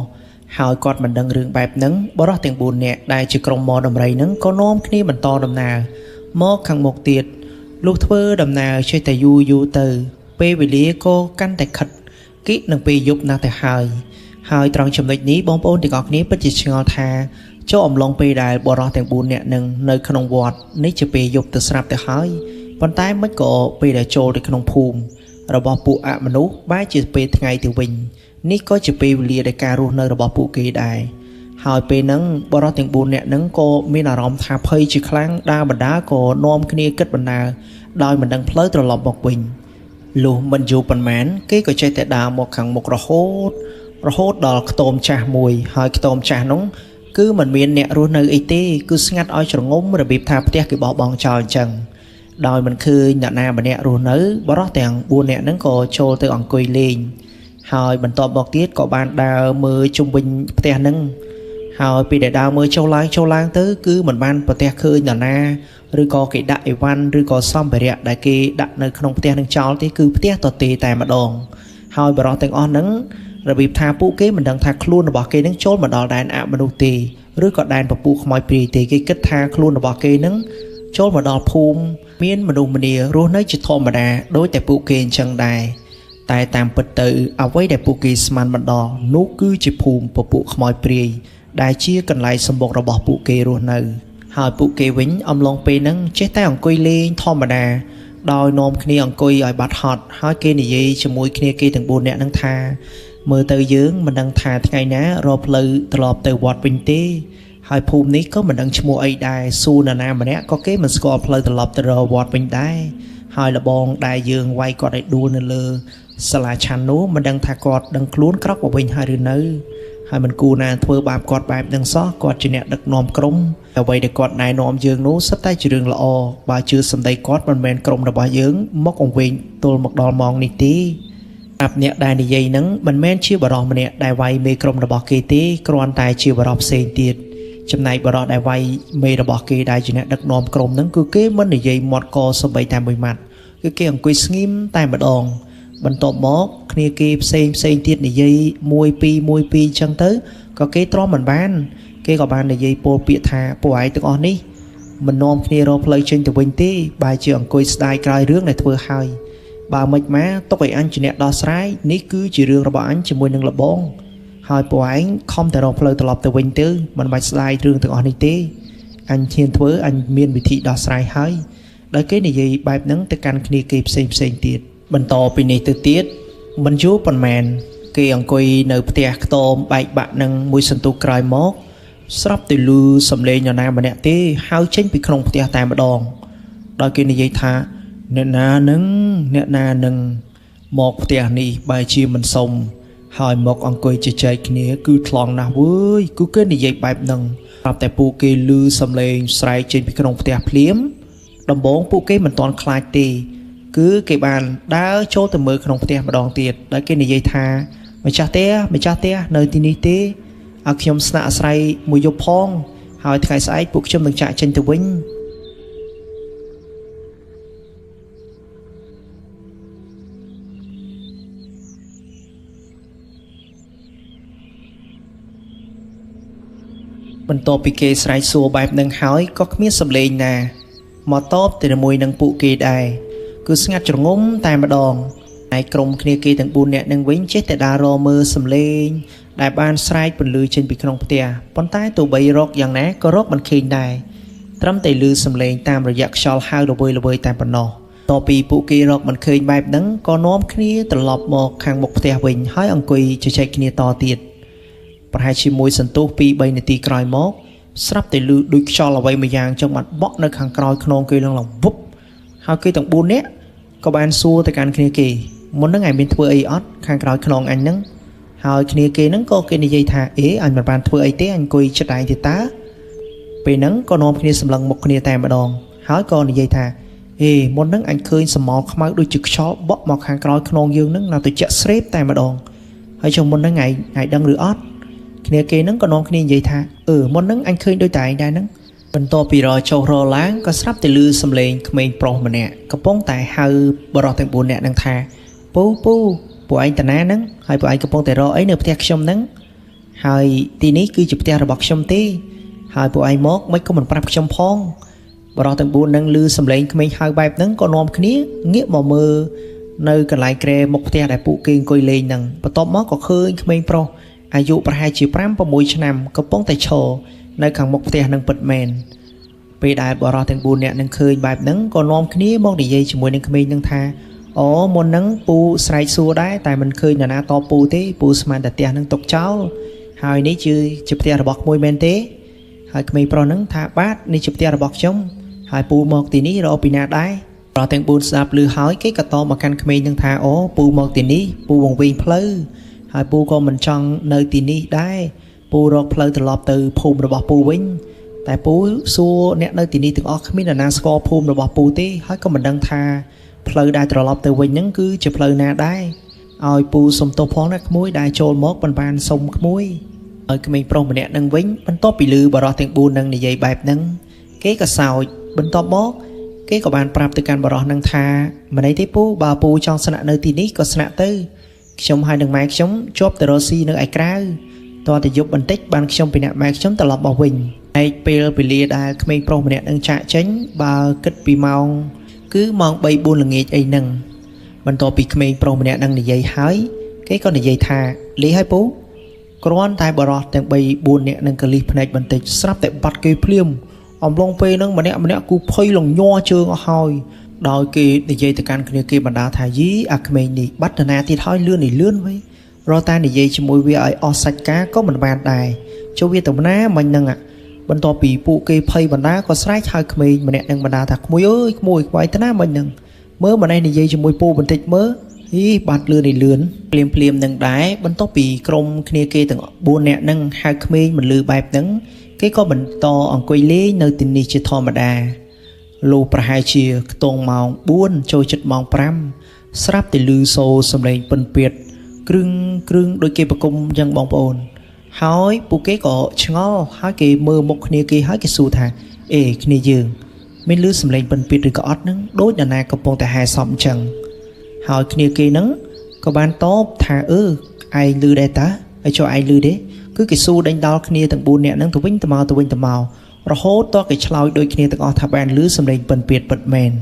Speaker 1: ហើយគាត់មិនដឹងរឿងបែបហ្នឹងបរិសុទ្ធទាំង4នាក់ដែលជាក្រុមម៉ដំរីហ្នឹងក៏នាំគ្នាបន្តដំណើរមកខាងមុខទៀតលុះធ្វើដំណើរចេះតែយូរទៅពេលវេលាក៏កាន់តែខិតគិតនឹងពេលយប់ណាស់ទៅហើយត្រង់ចំណុចនេះបងប្អូនទាំងអស់គ្នាពិតជាឆ្ងល់ថាចូលអំឡុងពេលដែលបរិសុទ្ធទាំង4នាក់នឹងនៅក្នុងវត្តនេះជាពេលយប់ទៅស្រាប់ទៅហើយប៉ុន្តែមិនក៏ពេលដែលចូលទៅក្នុងភូមិរបស់ពួកអមនុស្សបែរជាពេលថ្ងៃទៅវិញនេះក៏ជាពេលវេលានៃការរស់នៅរបស់ពួកគេដែរហើយពេលហ្នឹងបរិសុទ្ធទាំង4នាក់ហ្នឹងក៏មានអារម្មណ៍ថាភ័យជាខ្លាំងដើរបណ្ដាក៏នាំគ្នាគិតបណ្ដាដោយមិនដឹងផ្លូវត្រឡប់មកវិញលុះមិនយូរប៉ុន្មានគេក៏ចេះតែដើរមកខាងមុខរហូតដល់ខ្ទមចាស់មួយហើយខ្ទមចាស់ហ្នឹងគឺមិនមានអ្នករស់នៅអីទេគឺស្ងាត់ឲ្យច្រងំរបៀបថាផ្ទះគេបោះបង់ចោលអញ្ចឹងដោយមិនឃើញអ្នកណាម្នាក់រស់នៅបរិសុទ្ធទាំង4នាក់ហ្នឹងក៏ចូលទៅអង្គុយលេងហើយបន្ទាប់មកទៀតក៏បានដើរមើលជុំវិញផ្ទះហ្នឹងហើយពេលដែលដើរមើលចូលឡើងទៅគឺមិនបានប្រទះឃើញនរណាឬក៏គេដាក់អីវ៉ាន់ឬក៏សម្ភារៈដែលគេដាក់នៅក្នុងផ្ទះនឹងចោលទេគឺផ្ទះតទេតែម្ដងហើយបរិសុទ្ធទាំងអស់ហ្នឹងរបៀបថាពួកគេមិនដឹងថាខ្លួនរបស់គេនឹងចូលមកដល់ដែនអមនុស្សទេឬក៏ដែនពពុះខ្មោចព្រាយទេគេគិតថាខ្លួនរបស់គេនឹងចូលមកដល់ភូមិមានមនុស្សម្នារស់នៅជាធម្មតាដោយតែពួកគេអញ្ចឹងដែរតែតាមពិតទៅអ្វីដែលពួកគេស្មានមិនដល់នោះគឺជាភូមិពពុះខ្មោចព្រាយដែលជាកន្លែងសម្បុករបស់ពួកគេរស់នៅហើយពួកគេវិញអំឡុងពេលហ្នឹងចេះតែអង្គុយលេងធម្មតាដោយនាំគ្នាអង្គុយឲ្យបាត់ហត់ហើយគេនិយាយជាមួយគ្នាគេទាំង4នាក់ហ្នឹងថាមើលទៅយើងមិនដឹងថាថ្ងៃណារកផ្លូវត្រឡប់ទៅវត្តវិញទេហើយភូមិនេះក៏មិនដឹងឈ្មោះអីដែរសួរនរណាម្នាក់ក៏គេមិនស្គាល់ផ្លូវត្រឡប់ទៅរកវត្តវិញដែរហើយលបងដែលយើងវាយគាត់ឲ្យដួលនៅលើសាលាឆាន់នោះមិនដឹងថាគាត់ដឹងខ្លួនក្រោកមកវិញហើយឬនៅហើយមិនគួរណាធ្វើបាបគាត់បែបហ្នឹងសោះគាត់ជាអ្នកដឹកនាំក្រុមអ្វីដែលគាត់ណែនាំយើងនោះសុទ្ធតែជារឿងល្អបើជឿសម្ដីគាត់មិនមែនក្រុមរបស់យើងមកអង្វែងទល់មកដល់ម៉ោងនេះទេអាប់អ្នកដែលនិយាយហ្នឹងមិនមែនជាបរិសម្នាក់ដែលវាយមេក្រុមរបស់គេទេគ្រាន់តែជាបរិសផ្សេងទៀតចំណែកបរិសដែលវាយមេរបស់គេដែលជាអ្នកដឹកនាំក្រុមហ្នឹងគឺគេមិននិយាយមាត់កសំបីតែមួយម៉ាត់គឺគេអង្គុយស្ងៀមតែម្ដងបន្ទាប់មកគ្នាគេផ្សេងទៀតនិយាយ1 2 អញ្ចឹងទៅក៏គេទ្រាំមិនបានគេក៏បាននិយាយពោលពាក្យថាពួកឯងទាំងអស់នេះមិននាំគ្នារកផ្លូវចេញទៅវិញទេបែរជាអង្គុយស្ដាយក្រោយរឿងដែលធ្វើហើយបើមិនមកទុកឲ្យអញជាអ្នកដោះស្រាយនេះគឺជារឿងរបស់អញជាមួយនឹងលបងហើយពួកឯងខំតែរកផ្លូវត្រឡប់ទៅវិញទៅមិនបាច់ស្ដាយរឿងទាំងអស់នេះទេអញហ៊ានធ្វើអញមានវិធីដោះស្រាយហើយដោយគេនិយាយបែបហ្នឹងទៅកាន់គ្នាគេផ្សេងទៀតបន្តពីនេះទៅទៀតមិនយូរប៉ុន្មានគេអង្គុយនៅផ្ទះខ្ទមបែកបាក់នឹងមួយសន្ទុះក្រោយមកស្រាប់តែឮសំឡេងនរណាម្នាក់ទេហៅចេញពីក្នុងផ្ទះតែម្ដងដោយគេនិយាយថាអ្នកណានឹងមកផ្ទះនេះបែរជាមិនសុំហើយមកអង្គុយជជែកគ្នាគឺថ្លង់ណាស់វើយគឺគេនិយាយបែបហ្នឹងស្រាប់តែពួកគេឮសំឡេងស្រែកចេញពីក្នុងផ្ទះភ្លាមដំបូងពួកគេមិនទាន់ខ្លាចទេគឺគេបានដើរចូលទៅមើលក្នុងផ្ទះម្ដងទៀតដោយគេនិយាយថាម្ចាស់ផ្ទះនៅទីនេះទេឲ្យខ្ញុំស្នាក់អាស្រ័យមួយយប់ផងហើយថ្ងៃស្អែកពួកខ្ញុំនឹងចាក់ចេញទៅវិញបន្ទាប់ពីគេស្រែកសួរបែបនឹងហើយក៏គ្មានសំឡេងណាមកតបទៅជាមួយនឹងពួកគេដែរគឺស្ងាត់ជ្រងំតែម្ដងហើយក្រុមគ្នាគេទាំង4នាក់នឹងវិញចេះតែដើររមើលសំឡេងដែលបានស្រែកពន្លឺចេញពីក្នុងផ្ទះប៉ុន្តែទោះបីរកយ៉ាងណាក៏រកមិនឃើញដែរត្រឹមតែឮសំឡេងតាមរយៈខ្យល់ហៅល្វើយតែប៉ុណ្ណោះ តពីពួកគេរកមិនឃើញបែបហ្នឹងក៏នាំគ្នាត្រឡប់មកខាងមុខផ្ទះវិញហើយអង្គុយជជែកគ្នាតទៀតប្រហែលជាមួយសន្ទុះ 2-3 នាទីក្រោយមកស្រាប់តែលឺដូចខ្យល់អ្វីមួយយ៉ាងចឹងបានបក់នៅខាងក្រោយខ្នងគេឡើងវុបហើយគេទាំង4នាក់ក៏បានសួរទៅកាន់គ្នាគេមុនហ្នឹងឯងមានធ្វើអីអត់ខាងក្រោយខ្នងអញហ្នឹងហើយគ្នាគេហ្នឹងក៏គេនិយាយថាអេអញមិនបានធ្វើអីទេអញអង្គុយចិត្តឯងទេតើពេលហ្នឹងក៏នាំគ្នាសម្លឹងមុខគ្នាតែម្ដងហើយក៏និយាយថាអេមុនហ្នឹងអញឃើញសមោលខ្មៅដូចជាខ្យល់បក់មកខាងក្រោយខ្នងយើងហ្នឹងនៅតែចាក់ស្រេបតែម្ដងហើយចុះមុនហ្នឹងឯងដឹងឬអត់គ្នាគេហ្នឹងក៏នាំគ្នានិយាយថាមុនហ្នឹងអញឃើញដូចតែឯងដែរហ្នឹងបន្ទាប់ពីរចុះរឡើងក៏ស្រាប់តែឮសំឡេងក្មេងប្រុសម្នាក់កំពុងតែហៅបរិសទាំង4នាក់ហ្នឹងថាពូពួកឯងតាណាហ្នឹងហើយពួកឯងកំពុងតែរកអីនៅផ្ទះខ្ញុំហ្នឹងហើយទីនេះគឺជាផ្ទះរបស់ខ្ញុំទេហើយពួកឯងមកមិនក៏មិនប្រាប់ខ្ញុំផងបរិសទាំង4ហ្នឹងឮសំឡេងក្មេងហៅបែបហ្នឹងក៏នាំគ្នាងាកមកមើលនៅកន្លែងក្រែមុខផ្ទះដែលពួកគេអង្គុយលេងហ្នឹងបន្ទាប់មកក៏ឃើញក្មេងប្រុសអាយុប្រហែលជា 5-6 ឆ្នាំកំពុងតែឈរនៅខាងមុខផ្ទះនឹងពិតមែនពេលដែលបរិសទាំង4នាក់នឹងឃើញបែបហ្នឹងក៏នាំគ្នាមកនិយាយជាមួយនឹងក្មេងហ្នឹងថាអូមុនហ្នឹងពូស្រែកសួរដែរតែមិនឃើញនរណាតបពូទេពូស្មានតែផ្ទះហ្នឹងຕົកចោលហើយនេះជាផ្ទះរបស់ក្មួយមែនទេហើយក្មេងប្រុសហ្នឹងថាបាទនេះជាផ្ទះរបស់ខ្ញុំហើយពូមកទីនេះរកពីណាដែរបរិសទាំង4ស្ដាប់ឮហើយគេក៏តបមកកាន់ក្មេងហ្នឹងថាអូពូមកទីនេះពូវង្វេងផ្លូវហើយពូក៏មិនចង់នៅទីនេះដែរពូរកផ្លូវត្រឡប់ទៅភូមិរបស់ពូវិញតែពូសួរអ្នកនៅទីនេះទាំងអស់គ្មាននរណាស្គាល់ភូមិរបស់ពូទេហើយក៏មិនដឹងថាផ្លូវដែលត្រឡប់ទៅវិញហ្នឹងគឺជាផ្លូវណាដែរឲ្យពូសុំទោសផងណាក្មួយដែលចូលមកមិនបានសុំក្មួយឲ្យក្មេងប្រុសម្នាក់ហ្នឹងវិញបន្ទាប់ពីឮបរិសទាំង4ហ្នឹងនិយាយបែបហ្នឹងគេក៏សើចបន្ទាប់មកគេក៏បានប្រាប់ទៅកាន់បរិសហ្នឹងថាមិនអីទេពូបើពូចង់ស្នាក់នៅទីនេះក៏ស្នាក់ទៅខ្ញុំហើយនឹងម៉ែខ្ញុំជាប់ទៅរកស៊ីនៅឯក្រៅតើតែយប់បន្តិចបានខ្ញុំពីអ្នកម៉ែខ្ញុំត្រឡប់មកវិញឯពេលវេលាដែលក្មេងប្រុសម្នាក់នឹងចាក់ចេញបើគិតពីម៉ោងគឺម៉ោង 3-4 ល្ងាចអីហ្នឹងបន្ទាប់ពីក្មេងប្រុសម្នាក់នឹងនិយាយហើយគេក៏និយាយថាលីហើយពូគ្រាន់តែបរិសទាំង 3-4 នាក់នឹងកលិះភ្នែកបន្តិចស្រាប់តែបាត់គេភ្លាមអំឡុងពេលហ្នឹងម្នាក់គូភ័យលងញ័រជើងអស់ហើយដោយគេនិយាយទៅកាន់គ្នាគេបណ្ដាថាយីអាក្មេងនេះបាត់តាណាទៀតហើយលឿនវិញរកតែនិយាយជាមួយវាឲ្យអស់សាច់ការក៏មិនបានដែរចូលវាទៅណាមិញហ្នឹងបន្ទាប់ពីពួកគេភ័យបណ្ដាក៏ស្រែកហៅក្មេងម្នាក់នឹងបណ្ដាថាក្មួយអើយក្មួយខ្វាយតាណាមិញហ្នឹងមើលម្នេះនិយាយជាមួយពូបន្តិចមើលយីបាត់លឿនភ្លាមនឹងដែរបន្ទាប់ពីក្រុមគ្នាគេទាំង4នាក់ហ្នឹងហៅក្មេងមិនលឺបែបហ្នឹងគេក៏បន្តអង្គុយលេងនៅទីនេះជាធម្មតាលុះប្រហែលជាខ្ទង់ម៉ោង 4 ចូលជិតម៉ោង 5 ស្រាប់តែឮសូរសំឡេងពិនពាទ្យគ្រឿងដូចគេប្រគំអញ្ចឹងបងប្អូនហើយពួកគេក៏ឆ្ងល់ហើយគេមើលមុខគ្នាគេហើយគេសួរថាអេគ្នាយើងមានឮសំឡេងពិនពាទ្យឬក៏អត់ហ្នឹងដូចនរណាកំពុងតែហែសំអញ្ចឹងហើយគ្នាគេហ្នឹងក៏បានតបថាឯងឮដែរតាហើយចុះឯងឮទេគឺគេសួរដេញដោលគ្នាទាំង4នាក់ហ្នឹងទៅវិញទៅមករហូតតគេឆ្លើយដូចគ្នាទាំងអស់ថាបានឮសំឡេងពិនពាទ្យពិតមែន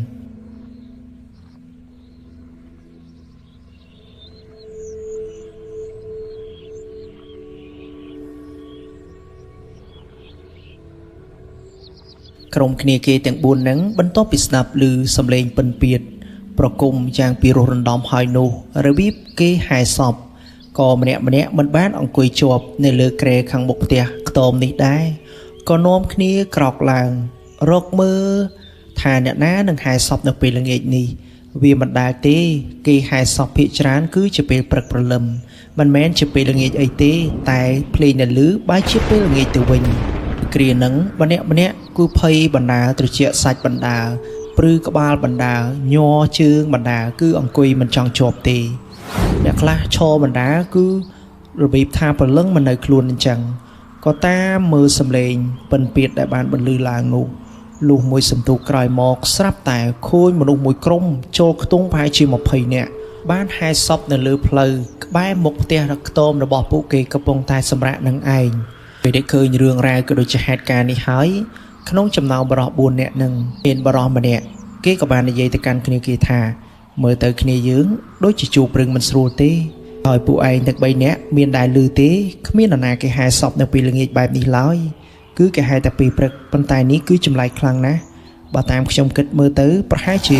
Speaker 1: ក្រុមគ្នាគេទាំង4ហ្នឹងបន្ទាប់ពីស្ដាប់ឮសំឡេងពិនពាទ្យប្រគំយ៉ាងពីរោះរំដំហើយនោះរបៀបគេហែសពក៏ម្នាក់មិនបានអង្គុយជាប់នៅលើគ្រែខាងមុខផ្ទះខ្ទមនេះដែរក៏នាំគ្នាក្រោកឡើងរកមើលថាអ្នកណានឹងហែសពនៅពេលល្ងាចនេះវាមិនដែលទេគេហែសពភាគច្រើនគឺជាពេលព្រឹកព្រលឹមមិនមែនជាពេលល្ងាចអីទេតែភ្លេងនៅលឺបែរជាពេលល្ងាចទៅវិញគ្រានឹងម្នាក់គូភ័យបណ្ដាត្រជាក់សាច់បណ្ដាព្រឺក្បាលបណ្ដាញ័រជើងបណ្ដាគឺអង្គុយមិនចង់ជាប់ទេអ្នកខ្លះឈរបណ្ដាគឺរបៀបថាព្រលឹងមិននៅខ្លួនអញ្ចឹងក៏តាមមើលសំឡេងពិនពាទ្យដែលបានបន្លឺឡើងនោះលុះមួយសន្ទុះក្រោយមកស្រាប់តែឃើញមនុស្សមួយក្រុមចូលខ្ទង់ប្រហែលជា20នាក់បានហែសពនៅលើផ្លូវក្បែរមុខផ្ទះខ្ទមរបស់ពួកគេកំពុងតែសម្រាកនឹងឯងពេលដែលឃើញរឿងរ៉ាវក៏ដូចជាហេតុការណ៍នេះហើយក្នុងចំណោមបរិស4នាក់នឹងមានបរិសម្នាក់គេក៏បាននិយាយទៅកាន់គ្នាគេថាមើលទៅគ្នាយើងដូចជាជួបព្រឹងមិនស្រួលទេហើយពួកឯងទាំង3នាក់មានដែលឮទេគ្មាននរណាគេហែសពនៅពេលល្ងាចបែបនេះឡើយគឺគេហែតែពេលព្រឹកប៉ុន្តែនេះគឺចម្លែកខ្លាំងណាស់បើតាមខ្ញុំគិតមើលទៅប្រហែលជា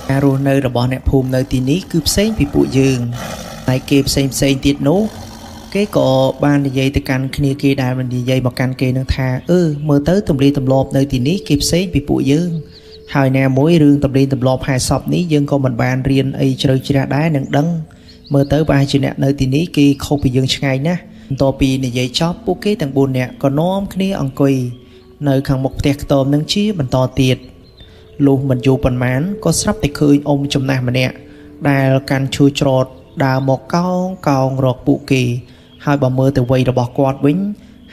Speaker 1: ការរស់នៅរបស់អ្នកភូមិនៅទីនេះគឺផ្សេងពីពួកយើងតែគេផ្សេងទៀតនោះគេក៏បាននិយាយទៅកាន់គ្នាគេដែលមិននិយាយមកកាន់គេនឹងថាមើលទៅទម្លាទម្លាប់នៅទីនេះគេផ្សេងពីពួកយើងហើយណាមួយរឿងទម្លាទម្លាប់ហែសពនេះយើងក៏មិនបានរៀនអីជ្រៅជ្រះដែរនឹងដឹងមើលទៅប្រហែលជាអ្នកនៅទីនេះគេខុសពីយើងឆ្ងាយណាស់បន្ទាប់ពីនិយាយចប់ពួកគេទាំង4នាក់ក៏នាំគ្នាអង្គុយនៅខាងមុខផ្ទះខ្ទមនឹងជាបន្តទៀតលុះមិនយូរប៉ុន្មានក៏ស្រាប់តែឃើញអ៊ំចំណាស់ម្នាក់ដែលកាន់ឈើច្រត់ដើរមកកោងរកពួកគេហើយបើមើលទៅវ័យរបស់គាត់វិញ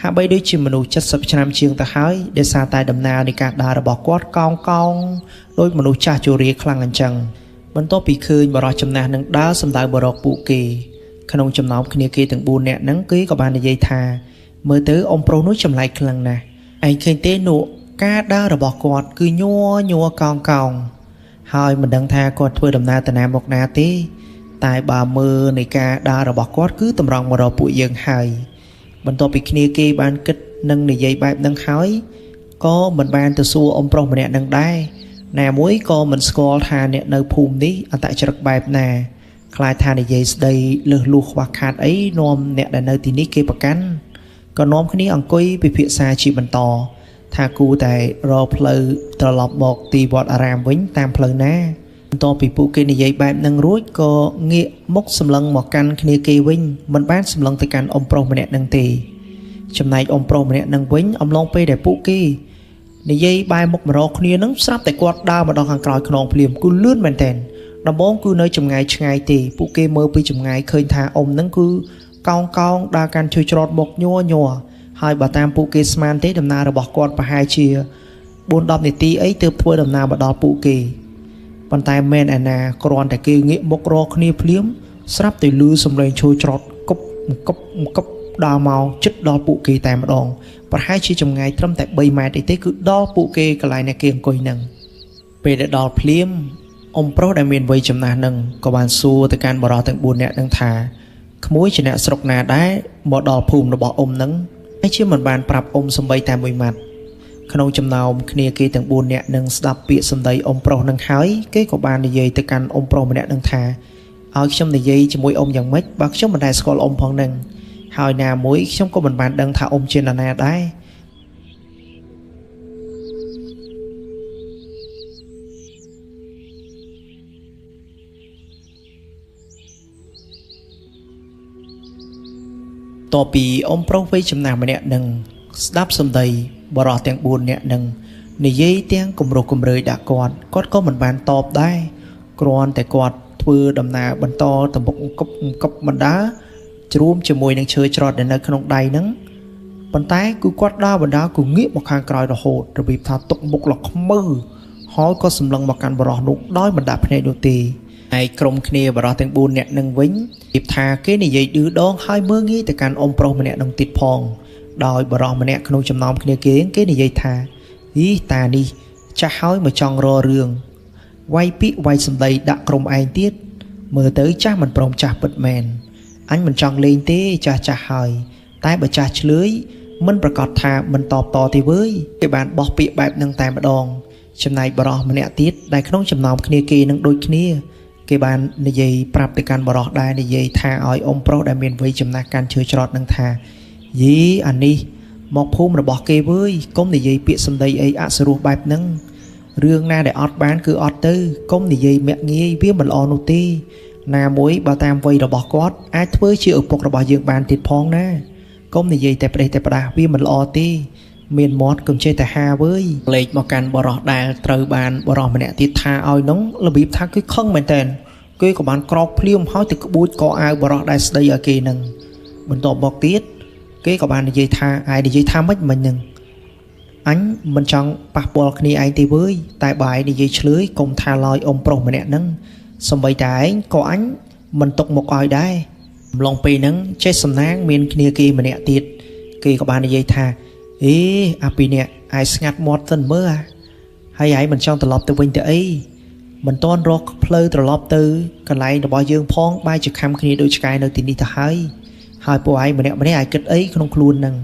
Speaker 1: ហាក់បីដូចជាមនុស្ស70ឆ្នាំជាងទៅហើយដោយសារតែដំណើរនៃការដើររបស់គាត់កោងដោយមនុស្សចាស់ជរាខ្លាំងអញ្ចឹងបន្ទាប់ពីឃើញបរិសុទ្ធចំណាស់នឹងដើរសម្ដៅបរកពួកគេក្នុងចំណោមគ្នាគេទាំង4នាក់ហ្នឹងគេក៏បាននិយាយថាមើលទៅអ៊ំប្រុសនោះចម្លែកខ្លាំងណាស់ឯងឃើញទេនោះការដើររបស់គាត់គឺញ័រកោងហើយមិនដឹងថាគាត់ធ្វើដំណើរទៅណាមកណាទេតែបើមើលនៃការដើររបស់គាត់គឺតម្រង់មករកពួកយើងហើយបន្ទាប់ពីគ្នាគេបានគិតនឹងនិយាយបែបហ្នឹងហើយក៏មិនបានទៅសួរអ៊ំប្រុសម្នាក់នឹងដែរណាមួយក៏មិនស្គាល់ថាអ្នកនៅភូមិនេះអត្តចរិតបែបណាខ្លាចថានិយាយស្ដីលើសលួសខ្វះខាតអីនាំអ្នកដែលនៅទីនេះគេប្រកាន់ក៏នាំគ្នាអង្គុយពិភាក្សាជាបន្តថាគូតែរកផ្លូវត្រឡប់មកទីវត្តអារាមវិញតាមផ្លូវណាបន្ទាប់ពីពួកគេនិយាយបែបហ្នឹងរួចក៏ងាកមុខសម្លឹងមកកាន់គ្នាគេវិញមិនបានសម្លឹងទៅកាន់អ៊ំប្រុសម្នាក់នឹងទេចំណែកអ៊ំប្រុសម្នាក់នឹងវិញអំឡុងពេលដែលពួកគេនិយាយបែរមុខមករកគ្នានឹងស្រាប់តែគាត់ដើរមកដល់ខាងក្រោយខ្នងភ្លាមគឺលឿនមែនទែនដំបូងគឺនៅចម្ងាយឆ្ងាយទេពួកគេមើលពីចម្ងាយឃើញថាអ៊ំនឹងគឺកោងដើរកាន់ជួយច្រត់មកញ័រហើយបើតាមពួកគេស្មានទេដំណើររបស់គាត់ប្រហែលជា4-10នាទីអីទើបធ្វើដំណើរមកដល់ពួកគេប៉ុន្តែមែនឯណាគ្រាន់តែគេងាកមុខរកគ្នាភ្លាមស្រាប់តែលឺសំឡេងឈរច្រត់កុបដើរមកជិតដល់ពួកគេតែម្ដងប្រហែលជាចម្ងាយត្រឹមតែ3ម៉ែត្រអីទេគឺដល់ពួកគេកន្លែងដែលគេអង្គុយនឹងពេលដែលដល់ភ្លាមអ៊ំប្រុសដែលមានវ័យចំណាស់នឹងក៏បានសួរទៅកាន់បរិសុទ្ធទាំង4នាក់នឹងថាក្មួយជាអ្នកស្រុកណាដែរមកដល់ភូមិរបស់អ៊ំនឹងហើយជាមិនបានប្រាប់អ៊ំសំបីតែមួយម៉ាត់ក្នុងចំណោមគ្នាគេទាំង4នាក់នឹងស្ដាប់ពាក្យសម្ដីអ៊ំប្រុសនឹងហើយគេក៏បាននិយាយទៅកាន់អ៊ំប្រុសម្នាក់នឹងថាឲ្យខ្ញុំនិយាយជាមួយអ៊ំយ៉ាងម៉េចបើខ្ញុំមិនដែលស្គាល់អ៊ំផងនឹងហើយណាមួយខ្ញុំក៏មិនបានដឹងថាអ៊ំជានរណាដែរតពីអ៊ំប្រុសវ័យចំណាស់ម្នាក់នឹងស្ដាប់សម្ដីបរិសុទ្ធទាំង4នាក់នឹងនិយាយទាំងគំរោះគំរើយដាក់គាត់ក៏មិនបានតបដែរគ្រាន់តែគាត់ធ្វើដំណើរបន្តទៅមុខអង្គប់បណ្ដាជ្រួមជាមួយនឹងឈើច្រត់ដែលនៅក្នុងដៃហ្នឹងប៉ុន្តែគឺគាត់ដើរបណ្ដាគឺងាកមកខាងក្រោយរហូតរបៀបថាទុកមុខលោកខ្មើហើយក៏សម្លឹងមកកាន់បរិសុទ្ធនោះដោយមិនដាក់ភ្នែកនោះទេហើយក្រុមគ្នាបរិសុទ្ធទាំង4នាក់នឹងវិញពីថាគេនិយាយឌឺដងហើយមើងងាយទៅកាន់អ៊ំប្រុសម្នាក់នឹងទៀតផងដោយបរិសុទ្ធម្នាក់ក្នុងចំណោមគ្នាគេនិយាយថាតានេះចាស់ហើយមកចង់រករឿងវាយពាក្យវាយសម្ដីដាក់ក្រុមឯងទៀតមើលទៅចាស់មិនព្រមចាស់ពិតមែនអញមិនចង់លេងទេចាស់ហើយតែបើចាស់ឆ្លើយមិនប្រកាសថាមិនតបតទេវើយគេបានបោះពាក្យបែបនឹងតែម្ដងចំណែកបរិសុទ្ធម្នាក់ទៀតដែលក្នុងចំណោមគ្នាគេនឹងដូចគ្នាគេបាននិយាយប្រាប់ទៅកាន់បរិសុទ្ធដែរនិយាយថាឲ្យអ៊ំប្រុសដែលមានវ័យចំណាស់កាន់ឈើច្រត់នឹងថាអានេះមកភូមិរបស់គេវើយកុំនិយាយពាក្យសម្ដីអីអសរោះបែបហ្នឹងរឿងណាដែលអត់បានគឺអត់ទៅកុំនិយាយមាក់ងាយវាមិនល្អនោះទេណាមួយបើតាមវ័យរបស់គាត់អាចធ្វើជាឪពុករបស់យើងបានទៀតផងណាកុំនិយាយតែផ្ដេសតែផ្ដាស់វាមិនល្អទេមានមាត់កុំចេះតែហាវើយលេខមកកាន់បរិសុទ្ធដែលត្រូវបានបរិសុទ្ធម្នាក់ទៀតថាឲ្យនោះរបៀបថាគឺខឹងមែនតើគេក៏បានក្រោកភ្លាមហើយទៅក្បួចកអាវបរិសុទ្ធដែលស្ដីឲ្យគេនឹងបន្ទាប់មកទៀតគេក៏បាននិយាយថានិយាយថាម៉េចមិញនឹងអញមិនចង់ប៉ះពាល់គ្នាឯងទេវើយតែបើឯងនិយាយឆ្លើយកុំថាឡើយអ៊ំប្រុសម្នាក់ហ្នឹងសំបីតែឯងក៏អញមិនຕົកមុខឲ្យដែរអំឡុងពេលហ្នឹងចេះសំណាងមានគ្នាគេម្នាក់ទៀតគេក៏បាននិយាយថាអាពីរនាក់ឯងស្ងាត់មាត់ទៅមើលហើយឯងមិនចង់ត្រឡប់ទៅវិញទៅអីមិនតន់រកផ្លូវត្រឡប់ទៅកន្លែងរបស់យើងផងបែរជាខំគ្នាដូចឆ្កែនៅទីនេះទៅហើយពួកឯងម្នាក់ឯងគិតអីក្នុងខ្លួនហ្នឹង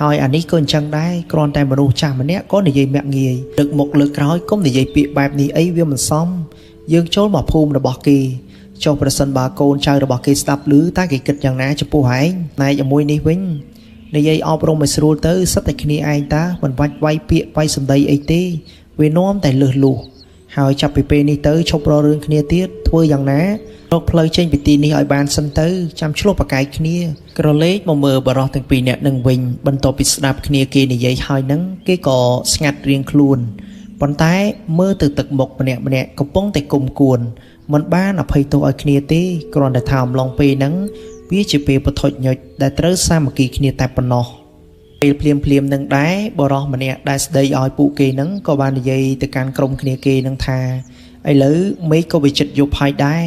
Speaker 1: ហើយអានេះក៏អញ្ចឹងដែរគ្រាន់តែមនុស្សចាស់ម្នាក់ក៏និយាយមាក់ងាយលើកមុខលើកក្រោយកុំនិយាយពាក្យបែបនេះអីវាមិនសម យើងចូលមកភូមិរបស់គេចុះប្រសិនបើកូនចៅរបស់គេស្ដាប់ឮតើគេគិតយ៉ាងណាចំពោះឯងណែជាមួយនេះវិញនិយាយអប់រំឲ្យស្រួលទៅសិតតែគ្នាឯងតាមិនបាច់វាយពាក្យវាយសម្ដីអីទេវានាំតែលឺលុះហើយចាប់ពីពេលនេះទៅឈប់រករឿងគ្នាទៀតធ្វើយ៉ាងណារកផ្លូវចេញពីទីនេះឲ្យបានសិនទៅចាំឆ្លោះប្រកែកគ្នាក្រឡេកមកមើលបរិះទាំងពីរនាក់នឹងវិញបន្ទាប់ពីស្ដាប់គ្នាគេនិយាយហើយនឹងគេក៏ស្ងាត់រៀងខ្លួនប៉ុន្តែមើលទៅទឹកមុខម្នាក់កំពុងតែគុំគួនមិនបានអភ័យទោសឲ្យគ្នាទេគ្រាន់តែថាអំឡុងពេលហ្នឹងវាជាពេលបថុចញុចដែលត្រូវសាមគ្គីគ្នាតែប៉ុណ្ណោះពេលភ្លាមនឹងដែរបរិះម្នាក់ដែលស្ដីឲ្យពួកគេហ្នឹងក៏បាននិយាយទៅកាន់ក្រុមគ្នាគេហ្នឹងថាឥឡូវមេឃក៏វិចិត្រយប់ហើយដែរ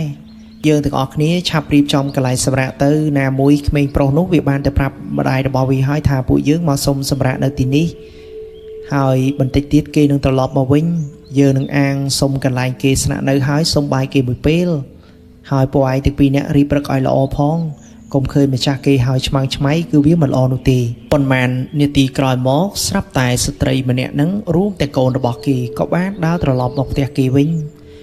Speaker 1: យើងទាំងអស់គ្នាឆាប់រៀបចំកន្លែងសម្រាកទៅណាមួយក្មេងប្រុសនោះវាបានទៅប្រាប់ម្ដាយរបស់វាហើយថាពួកយើងមកសុំសម្រាកនៅទីនេះហើយបន្តិចទៀតគេនឹងត្រឡប់មកវិញយើងនឹងអាងសុំកន្លែងគេស្នាក់នៅហើយសុំបាយគេមួយពេលហើយពួកឯងទាំងពីរនាក់រៀបរឹកឲ្យល្អផងកុំឃើញម្ចាស់គេហើយឆ្មាំងឆ្មៃគឺវាមិនល្អនោះទេប៉ុន្មាននាទីក្រោយមកស្រាប់តែស្ត្រីម្នាក់ហ្នឹងរួមទាំងកូនរបស់គេក៏បានដើរត្រឡប់មកផ្ទះគេវិញ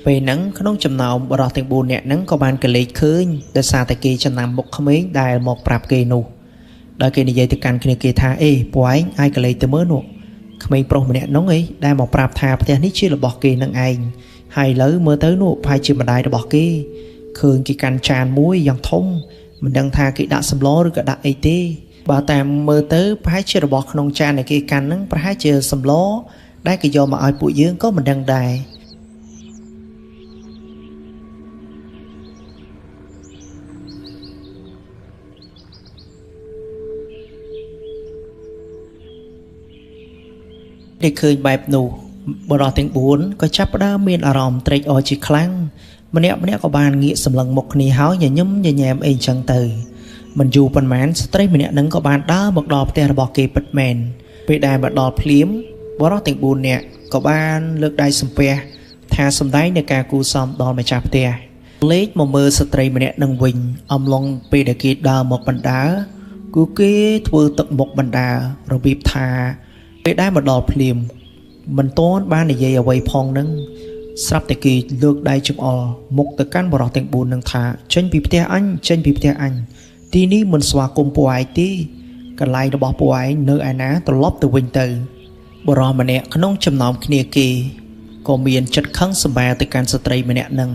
Speaker 1: ពេលហ្នឹងក្នុងចំណោមបរិះទាំង4នាក់ហ្នឹងក៏បានកលេចឃើញដោយសារតែគេចំណាំមុខក្មេងដែលមកប្រាប់គេនោះដោយគេនិយាយទៅកាន់គ្នាគេថាអេពួកឯងអាយកលេចទៅមើលនោះក្មេងប្រុសម្នាក់នោះឯងដែលមកប្រាប់ថាផ្ទះនេះជារបស់គេនឹងឯងហើយឥឡូវមើលទៅនោះប្រហែលជាម្ដាយរបស់គេឃើញគេកាន់ចានមួយយ៉ាងធំមិនដឹងថាគេដាក់សម្លឬក៏ដាក់អីទេបើតាមមើលទៅប្រហែលជារបស់ក្នុងចានដែលគេកាន់ហ្នឹងប្រហែលជាសម្លដែលគេយកមកឲ្យពួកយើងក៏មិនដឹងដែរដែលឃើញបែបនោះបរិះទាំង4ក៏ចាប់ផ្ដើមមានអារម្មណ៍ត្រេកអរជាខ្លាំងម្នាក់ក៏បានងាកសម្លឹងមុខគ្នាហើយញញឹមញញែមអីចឹងទៅមិនយូរប៉ុន្មានស្ត្រីម្នាក់នឹងក៏បានដើរមកដល់ផ្ទះរបស់គេពិតមែនពេលដែលមកដល់ភ្លាមបរិះទាំង4នាក់ក៏បានលើកដៃសំពះថាសម្ដែងនៃការគូសំដល់ម្ចាស់ផ្ទះលេចមកមើលស្ត្រីម្នាក់នឹងវិញអំឡុងពេលដែលគេដើរមកបណ្ដាគឺគេធ្វើទឹកមុខបណ្ដារបៀបថាពេលដែលមកដល់ភ្លាមមិនទាន់បាននិយាយអ្វីផងនឹងស្រាប់តែគេលើកដៃចង្អុលមុខទៅកាន់បរិះទាំង4នឹងថាចេញពីផ្ទះអញចេញពីផ្ទះអញទីនេះមិនស្វាគមន៍ពួកឯងទេកន្លែងរបស់ពួកឯងនៅឯណាត្រឡប់ទៅវិញទៅបរិះម្នាក់ក្នុងចំណោមគ្នាគេក៏មានចិត្តខឹងសម្បាទៅកាន់ស្ត្រីម្នាក់នឹង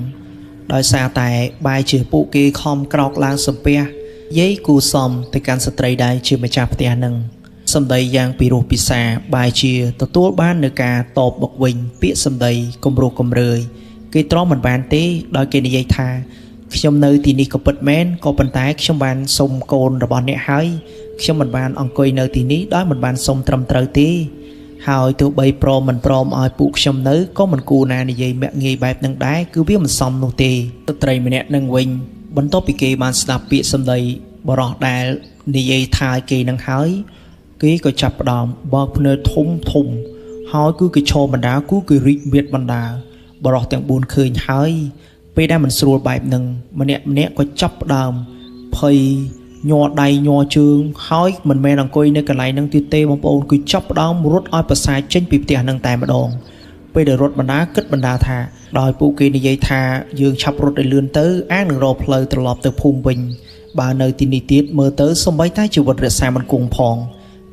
Speaker 1: ដោយសារតែបែរជាពួកគេខំក្រោកឡើងសំពះយាយគូសំទៅកាន់ស្ត្រីដែលជាម្ចាស់ផ្ទះនឹងសម្ដីយ៉ាងពីរោះពិសាបែរជាទទួលបាននៅការតបមកវិញពាក្យសម្ដីគំរោះគំរើយគេទ្រាំមិនបានទេដោយគេនិយាយថាខ្ញុំនៅទីនេះក៏ពិតមែនក៏ប៉ុន្តែខ្ញុំបានសុំកូនរបស់អ្នកហើយខ្ញុំមិនបានអង្គុយនៅទីនេះដោយមិនបានសុំត្រឹមត្រូវទេហើយទោះបីព្រមមិនព្រមឲ្យពួកខ្ញុំនៅក៏មិនគួរណានិយាយមាក់ងាយបែបហ្នឹងដែរគឺវាមិនសមនោះទេស្ត្រីម្នាក់នឹងវិញបន្ទាប់ពីគេបានស្ដាប់ពាក្យសម្ដីបរិះដែលនិយាយថាគេនឹងហើយគេក៏ចាប់ផ្ដើមបើកភ្នែកធំហើយគឺគេឈរបណ្ដាគឺគេរីកមៀតបណ្ដាបរិះទាំង4ឃើញហើយពេលដែលមិនស្រួលបែបហ្នឹងម្នាក់ក៏ចាប់ផ្ដើមភ័យញ័រដៃញ័រជើងហើយមិនមែនអង្គុយនៅកន្លែងហ្នឹងទៀតទេបងប្អូនគឺចាប់ផ្ដើមរត់ឲ្យប្រសាយចេញពីផ្ទះហ្នឹងតែម្ដងពេលដែលរត់បណ្ដាគិតបណ្ដាថាដោយពួកគេនិយាយថាយើងឆាប់រត់ឲ្យលឿនទៅអាងនឹងរកផ្លូវត្រឡប់ទៅភូមិវិញបើនៅទីនេះទៀតមើលទៅសូម្បីតែជីវិតរក្សាមិនគង់ផង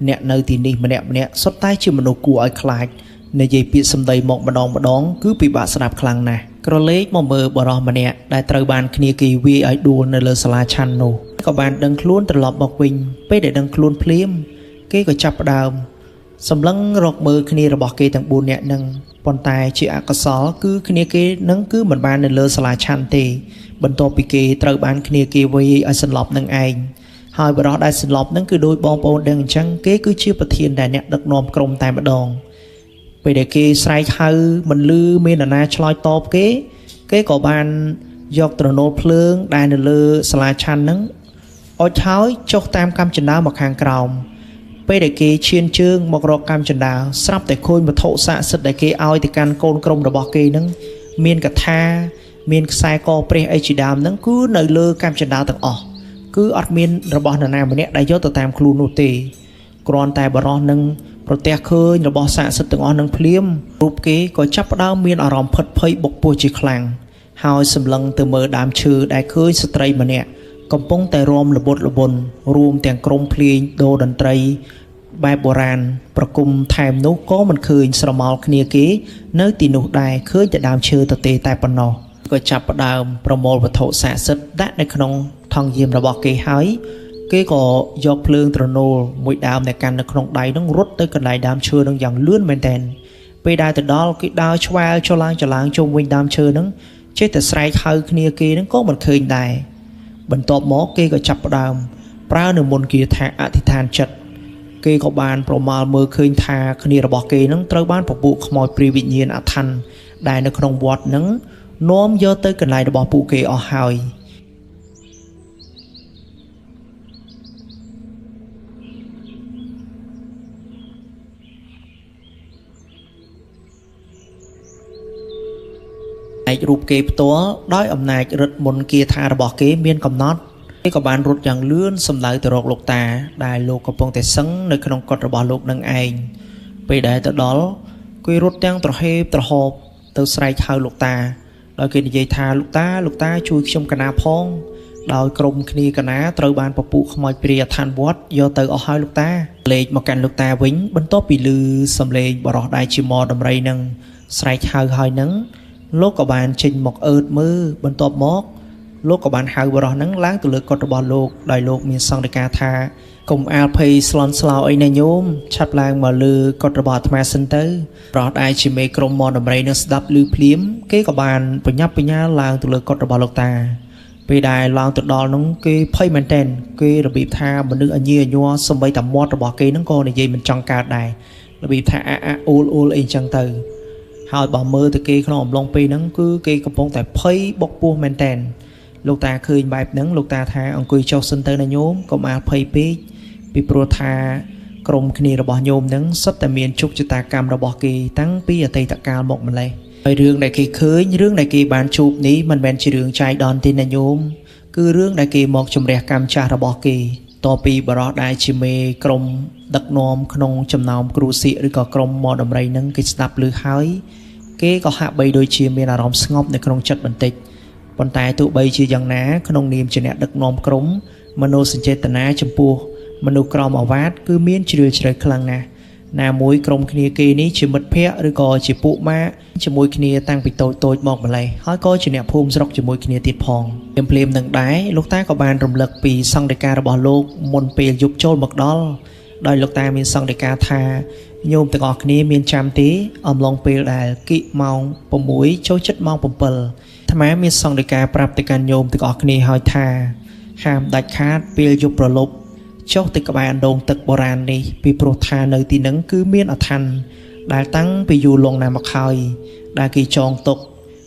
Speaker 1: អ្នកនៅទីនេះម្នាក់សុទ្ធតែជាមនុស្សគួរឲ្យខ្លាចនិយាយពាក្យសម្ដីមកម្ដងគឺពិបាកស្ដាប់ខ្លាំងណាស់ក្រឡេកមកមើលបរិះម្នាក់ដែលត្រូវបានគ្នាគេវាយឲ្យដួលនៅលើសាលាឆាន់នោះក៏បានដឹងខ្លួនត្រឡប់មកវិញពេលដែលដឹងខ្លួនភ្លាមគេក៏ចាប់ផ្ដើមសម្លឹងរកមើលគ្នារបស់គេទាំង4នាក់នឹងប៉ុន្តែជាអកុសលគឺគ្នាគេនឹងគឺមិនបាននៅលើសាលាឆាន់ទេបន្ទាប់ពីគេត្រូវបានគ្នាគេវាយឲ្យសន្លប់នឹងឯងហើយបរិះដែលសន្លប់នឹងគឺដោយបងប្អូនដឹងអញ្ចឹងគេគឺជាប្រធានដែលអ្នកដឹកនាំក្រុមតែម្ដងពេលដែលគេស្រែកហៅមិនលឺមាននរណាឆ្លើយតបគេក៏បានយកត្រណូលភ្លើងដែលនៅលើសាលាឆាន់ហ្នឹងអុចហើយចុះតាមកាំជណ្ដើរមកខាងក្រោមពេលដែលគេឈានជើងមករកកាំជណ្ដើរស្រាប់តែឃើញវត្ថុស័ក្តិសិទ្ធិដែលគេឲ្យទៅកាន់កូនក្រុមរបស់គេហ្នឹងមានកថាមានខ្សែកព្រះអីជាដើមហ្នឹងគឺនៅលើកាំជណ្ដើរទាំងអស់គឺអត់មានរបស់នរណាម្នាក់ដែលយកទៅតាមខ្លួននោះទេគ្រាន់តែបរិះនឹងប្រទះឃើញរបស់ស័ក្តិសិទ្ធិទាំងអស់នឹងភ្លាមរូបគេក៏ចាប់ផ្ដើមមានអារម្មណ៍ផិតភ័យបុកពោះជាខ្លាំង ហើយសម្លឹងទៅមើលដើមឈើដែលឃើញស្ត្រីម្នាក់កំពុងតែរាំល្បុតល្បុនរួមទាំងក្រុមភ្លេងដូរតន្ត្រីបែបបុរាណប្រគំថែមនោះក៏មិនឃើញស្រមោលគ្នាគេនៅទីនោះដែរឃើញតែដើមឈើទទេតែប៉ុណ្ណោះក៏ចាប់ផ្ដើមប្រមូលវត្ថុស័ក្តិសិទ្ធិដាក់នៅក្នុងថង់យាមរបស់គេហើយគេក៏យកភ្លើងត្រណូលមួយដើមដែលកាន់នៅក្នុងដៃនឹងរត់ទៅកន្លែងដើមឈើនឹងយ៉ាងលឿនមែនទែនពេលដែលទៅដល់គេដើរឆ្វែលចុះឡើងជុំវិញដើមឈើនឹងចេះតែស្រែកហៅគ្នាគេនឹងក៏មិនឃើញដែរបន្ទាប់មកគេក៏ចាប់ផ្ដើមប្រើនៅមន្តគាថាអធិដ្ឋានចិត្តគេក៏បានប្រមាលមើលឃើញថាគ្នារបស់គេនឹងត្រូវបានពពួកខ្មោចព្រាយវិញ្ញាណអថ័ន្ទដែលនៅក្នុងវត្តនឹងនាំយកទៅកន្លែងរបស់ពួកគេអស់ហើយឯករូបគេផ្ទាល់ដោយអំណាចរិទ្ធមន្តគាថារបស់គេមានកំណត់គេក៏បានរត់យ៉ាងលឿនសម្ដៅទៅរកលោកតាដែលលោកកំពុងតែសឹងនៅក្នុងកុដិរបស់លោកនឹងឯងពេលដែលទៅដល់គេរត់ទាំងត្រហេបត្រហប់ទៅស្រែកហៅលោកតាដោយគេនិយាយថាលោកតាជួយខ្ញុំកណាផងដោយក្រុមគ្នាកណាត្រូវបានពពួកខ្មោចព្រាយឋានវត្តយកទៅអស់ហើយលោកតាលេខមកកាន់លោកតាវិញបន្ទាប់ពីឮសំឡេងបរោះដែលជាមដំរីនឹងស្រែកហៅហើយនឹងលោកក៏បានចេញមកអឺតមើលបន្ទាប់មកលោកក៏បានហៅបរោះនឹងឡើងទៅលើកុដិរបស់លោកដោយលោកមានសង្ឃដីកាថាកុំអាលភ័យស្លន់ស្លោអីណាញោមឆាប់ឡើងមកលើកុដិរបស់អាត្មាសិនទៅប្រោះដែលជាមេក្រុមមដំរីនឹងស្ដាប់ឮភ្លាមគេក៏បានបញ្ញាប់បញ្ញាឡើងទៅលើកុដិរបស់លោកតាពេលដែលឡើងទៅដល់នោះគេភ័យមែនទែនគេរបៀបថាមនុស្សអញាញ័រសំបីតែមាត់របស់គេនឹងក៏និយាយមិនចង់កើតដែររបៀបថាអូលអីចឹងទៅហើយបើមើលទៅគេក្នុងអំឡុងពេលហ្នឹងគឺគេកំពុងតែភ័យបុកពោះមែនតែនលោកតាឃើញបែបហ្នឹងលោកតាថាអង្គុយចុះសិនទៅណាញោមកុំអាលភ័យពេកពីព្រោះថាក្រុមគ្នារបស់ញោមហ្នឹងសុទ្ធតែមានជោគជតាកម្មរបស់គេតាំងពីអតីតកាលមកម្លេះហើយរឿងដែលគេឃើញរឿងដែលគេបានជួបនេះមិនមែនជារឿងចាយដនទេណាញោមគឺរឿងដែលគេមកជំរះកម្មចាស់របស់គេតពីបរោះដែលជាមេក្រុមដឹកនាំក្នុងចំណោមគ្រូសៀកឬក៏ក្រុមមដំរីហ្នឹងគេស្ដាប់ឮហើយគេក៏ហាក់បីដូចជាមានអារម្មណ៍ស្ងប់នៅក្នុងចិត្តបន្តិចប៉ុន្តែទោះបីជាយ៉ាងណាក្នុងនាមជាអ្នកដឹកនាំក្រុមមនោសញ្ចេតនាចំពោះមនុស្សក្រមអាវ៉ាតគឺមានជ្រាលជ្រៅខ្លាំងណាស់ណាមួយក្រុមគ្នាគេនេះជាមិត្តភ័ក្តិឬក៏ជាពួកម៉ាក់ជាមួយគ្នាតាំងពីតូចមកម្លេះហើយក៏ជាអ្នកភូមិស្រុកជាមួយគ្នាទៀតផងភ្លាមនឹងដែរលោកតាក៏បានរំលឹកពីសង្ឃដីការបស់លោកមុនពេលយប់ចូលមកដល់ដោយលោកតាមានសង្ឃដីកាថាញោមទាំងអស់គ្នាមានចាំទេអំឡុងពេលដែលគិម៉ោង6ចូលចិត្តម៉ោង7អាត្មាមានសង្ឃដីកាប្រាប់ទៅកាន់ញោមទាំងអស់គ្នាហើយថាហាមដាច់ខាតពេលយប់ប្រលប់ចុះទៅក្បែរអណ្ដូងទឹកបុរាណនេះពីព្រោះថានៅទីហ្នឹងគឺមានអាថ័ន្តដែលតាំងពីយូរលង់ណាស់មកហើយដែលគេចងទុក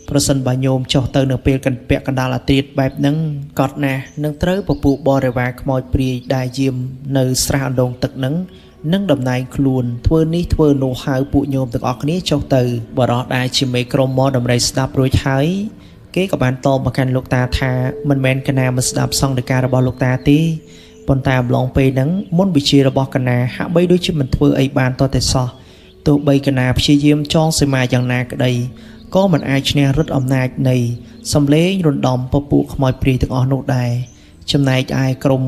Speaker 1: ប្រសិនបើញោមចុះទៅនៅពេលកណ្ពាក់កណ្ដាលអាត្រៀតបែបហ្នឹងកត់ណាស់នឹងត្រូវពពួកបរិវារខ្មោចព្រាយដែលយាមនៅស្រះអណ្ដូងទឹកហ្នឹងនឹងតំណែងខ្លួនធ្វើនេះធ្វើនោះហៅពួកញោមទាំងអស់គ្នាចុះទៅបរោះដែលជាមេក្រុមមកដំរីស្ដាប់រួចហើយគេក៏បានតបមកកាន់លោកតាថាមិនមែនកណាមិនស្ដាប់សង្ឃដីការបស់លោកតាទេប៉ុន្តែអំឡុងពេលហ្នឹងមុនវិជារបស់កណាហាក់បីដូចជាមិនធ្វើអីបានតតែសោះទោះបីកណាព្យាយាមចងសីមាយ៉ាងណាក្តីក៏មិនអាចឈ្នះរិទ្ធអំណាចនៃសំឡេងរំដំពពួកខ្មោចព្រាយទាំងអស់នោះដែរចំណែកឯក្រុម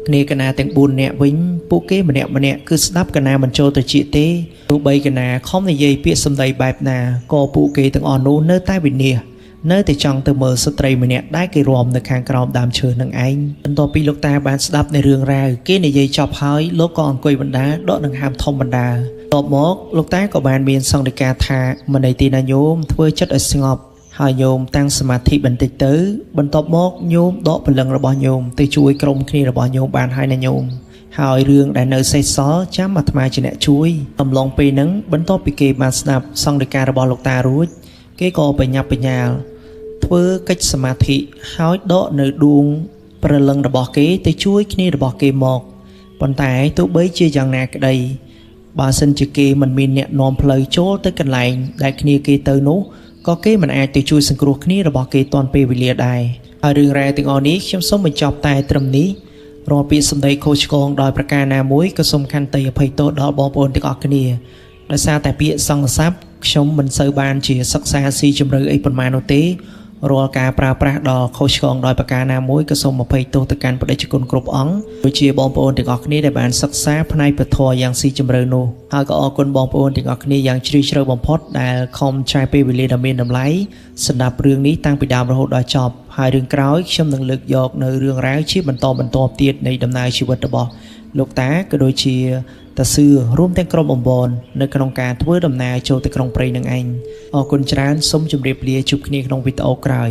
Speaker 1: គ្នាកណាទាំង4នាក់វិញពួកគេម្នាក់គឺស្ដាប់កណាមិនចូលទៅជាទេទោះបីកណាខំនិយាយពាក្យសម្ដីបែបណាក៏ពួកគេទាំងអស់នោះនៅតែវិនិច្ឆ័យនៅតែចង់ទៅមើលស្ត្រីម្នាក់ដែលគេរំនៅខាងក្រោមដើមឈើនឹងឯងបន្ទាប់ពីលោកតាបានស្ដាប់នៅរឿងរ៉ាវគេនិយាយចប់ហើយលោកក៏អង្គុយបណ្ដាដកដង្ហើមធំបណ្ដាបន្ទាប់មកលោកតាក៏បានមានសង្ឃដីកាថាមនីទីណាញោមធ្វើចិត្តឲ្យស្ងប់ហើយញោមតាំងសមាធិបន្តិចទៅបន្ទាប់មកញោមដកព្រលឹងរបស់ញោមទៅជួយក្រុមគ្នារបស់ញោមបានហើយណាញោមហើយរឿងដែលនៅសេសសល់ចាំអាត្មាជាអ្នកជួយអំឡុងពេលហ្នឹងបន្ទាប់ពីគេបានស្ដាប់សង្ឃដីការបស់លោកតារួចគេក៏បញ្ញាប់បញ្ញាលធ្វើកិច្ចសមាធិហើយដកនៅដួងព្រលឹងរបស់គេទៅជួយគ្នារបស់គេមកប៉ុន្តែទោះបីជាយ៉ាងណាក្តីបើសិនជាគេមិនមានអ្នកនាំផ្លូវចូលទៅកន្លែងដែលគ្នាគេទៅនោះក៏គេមិនអាចទៅជួយសង្គ្រោះគ្នារបស់គេទាន់ពេលវេលាដែរហើយរឿងរ៉ាវទាំងអស់នេះខ្ញុំសូមបញ្ចប់តែត្រឹមនេះរាល់ពាក្យសម្ដីខុសឆ្គងដោយប្រការណាមួយក៏សូមខន្តីអភ័យទោសដល់បងប្អូនទាំងអស់គ្នាដោយសារតែពាក្យសង្ឃស័ព្ទខ្ញុំមិនសូវបានជាសិក្សាស៊ីជម្រៅអីប៉ុន្មាននោះទេ រាល់ការប្រើប្រាស់ដ៏ខុសឆ្គងដោយប្រការណាមួយក៏សូមអភ័យទោសទៅកាន់បដិជគុណគ្រប់អង្គដូចជាបងប្អូនទាំងអស់គ្នាដែលបានសិក្សាផ្នែកពធយ៉ាងស៊ីជម្រៅនោះហើយក៏អរគុណបងប្អូនទាំងអស់គ្នាយ៉ាងជ្រាលជ្រៅបំផុតដែលខំឆែកពេលវេលាដ៏មានតម្លៃសម្រាប់រឿងនេះតាំងពីដើមរហូតដល់ចប់ហើយរឿងក្រោយខ្ញុំនឹងលើកយកនៅរឿងរ៉ាវជាបន្តបន្ទាប់ទៀតនៃដំណើរជីវិតរបស់លោកតាក៏ដូចជាតាសឿរួមទាំងក្រុមអំបននៅក្នុងការធ្វើដំណើរចូលទៅក្រុងព្រៃនឹងឯងអរគុណច្រើនសូមជម្រាបលាជួបគ្នាក្នុងវីដេអូក្រោយ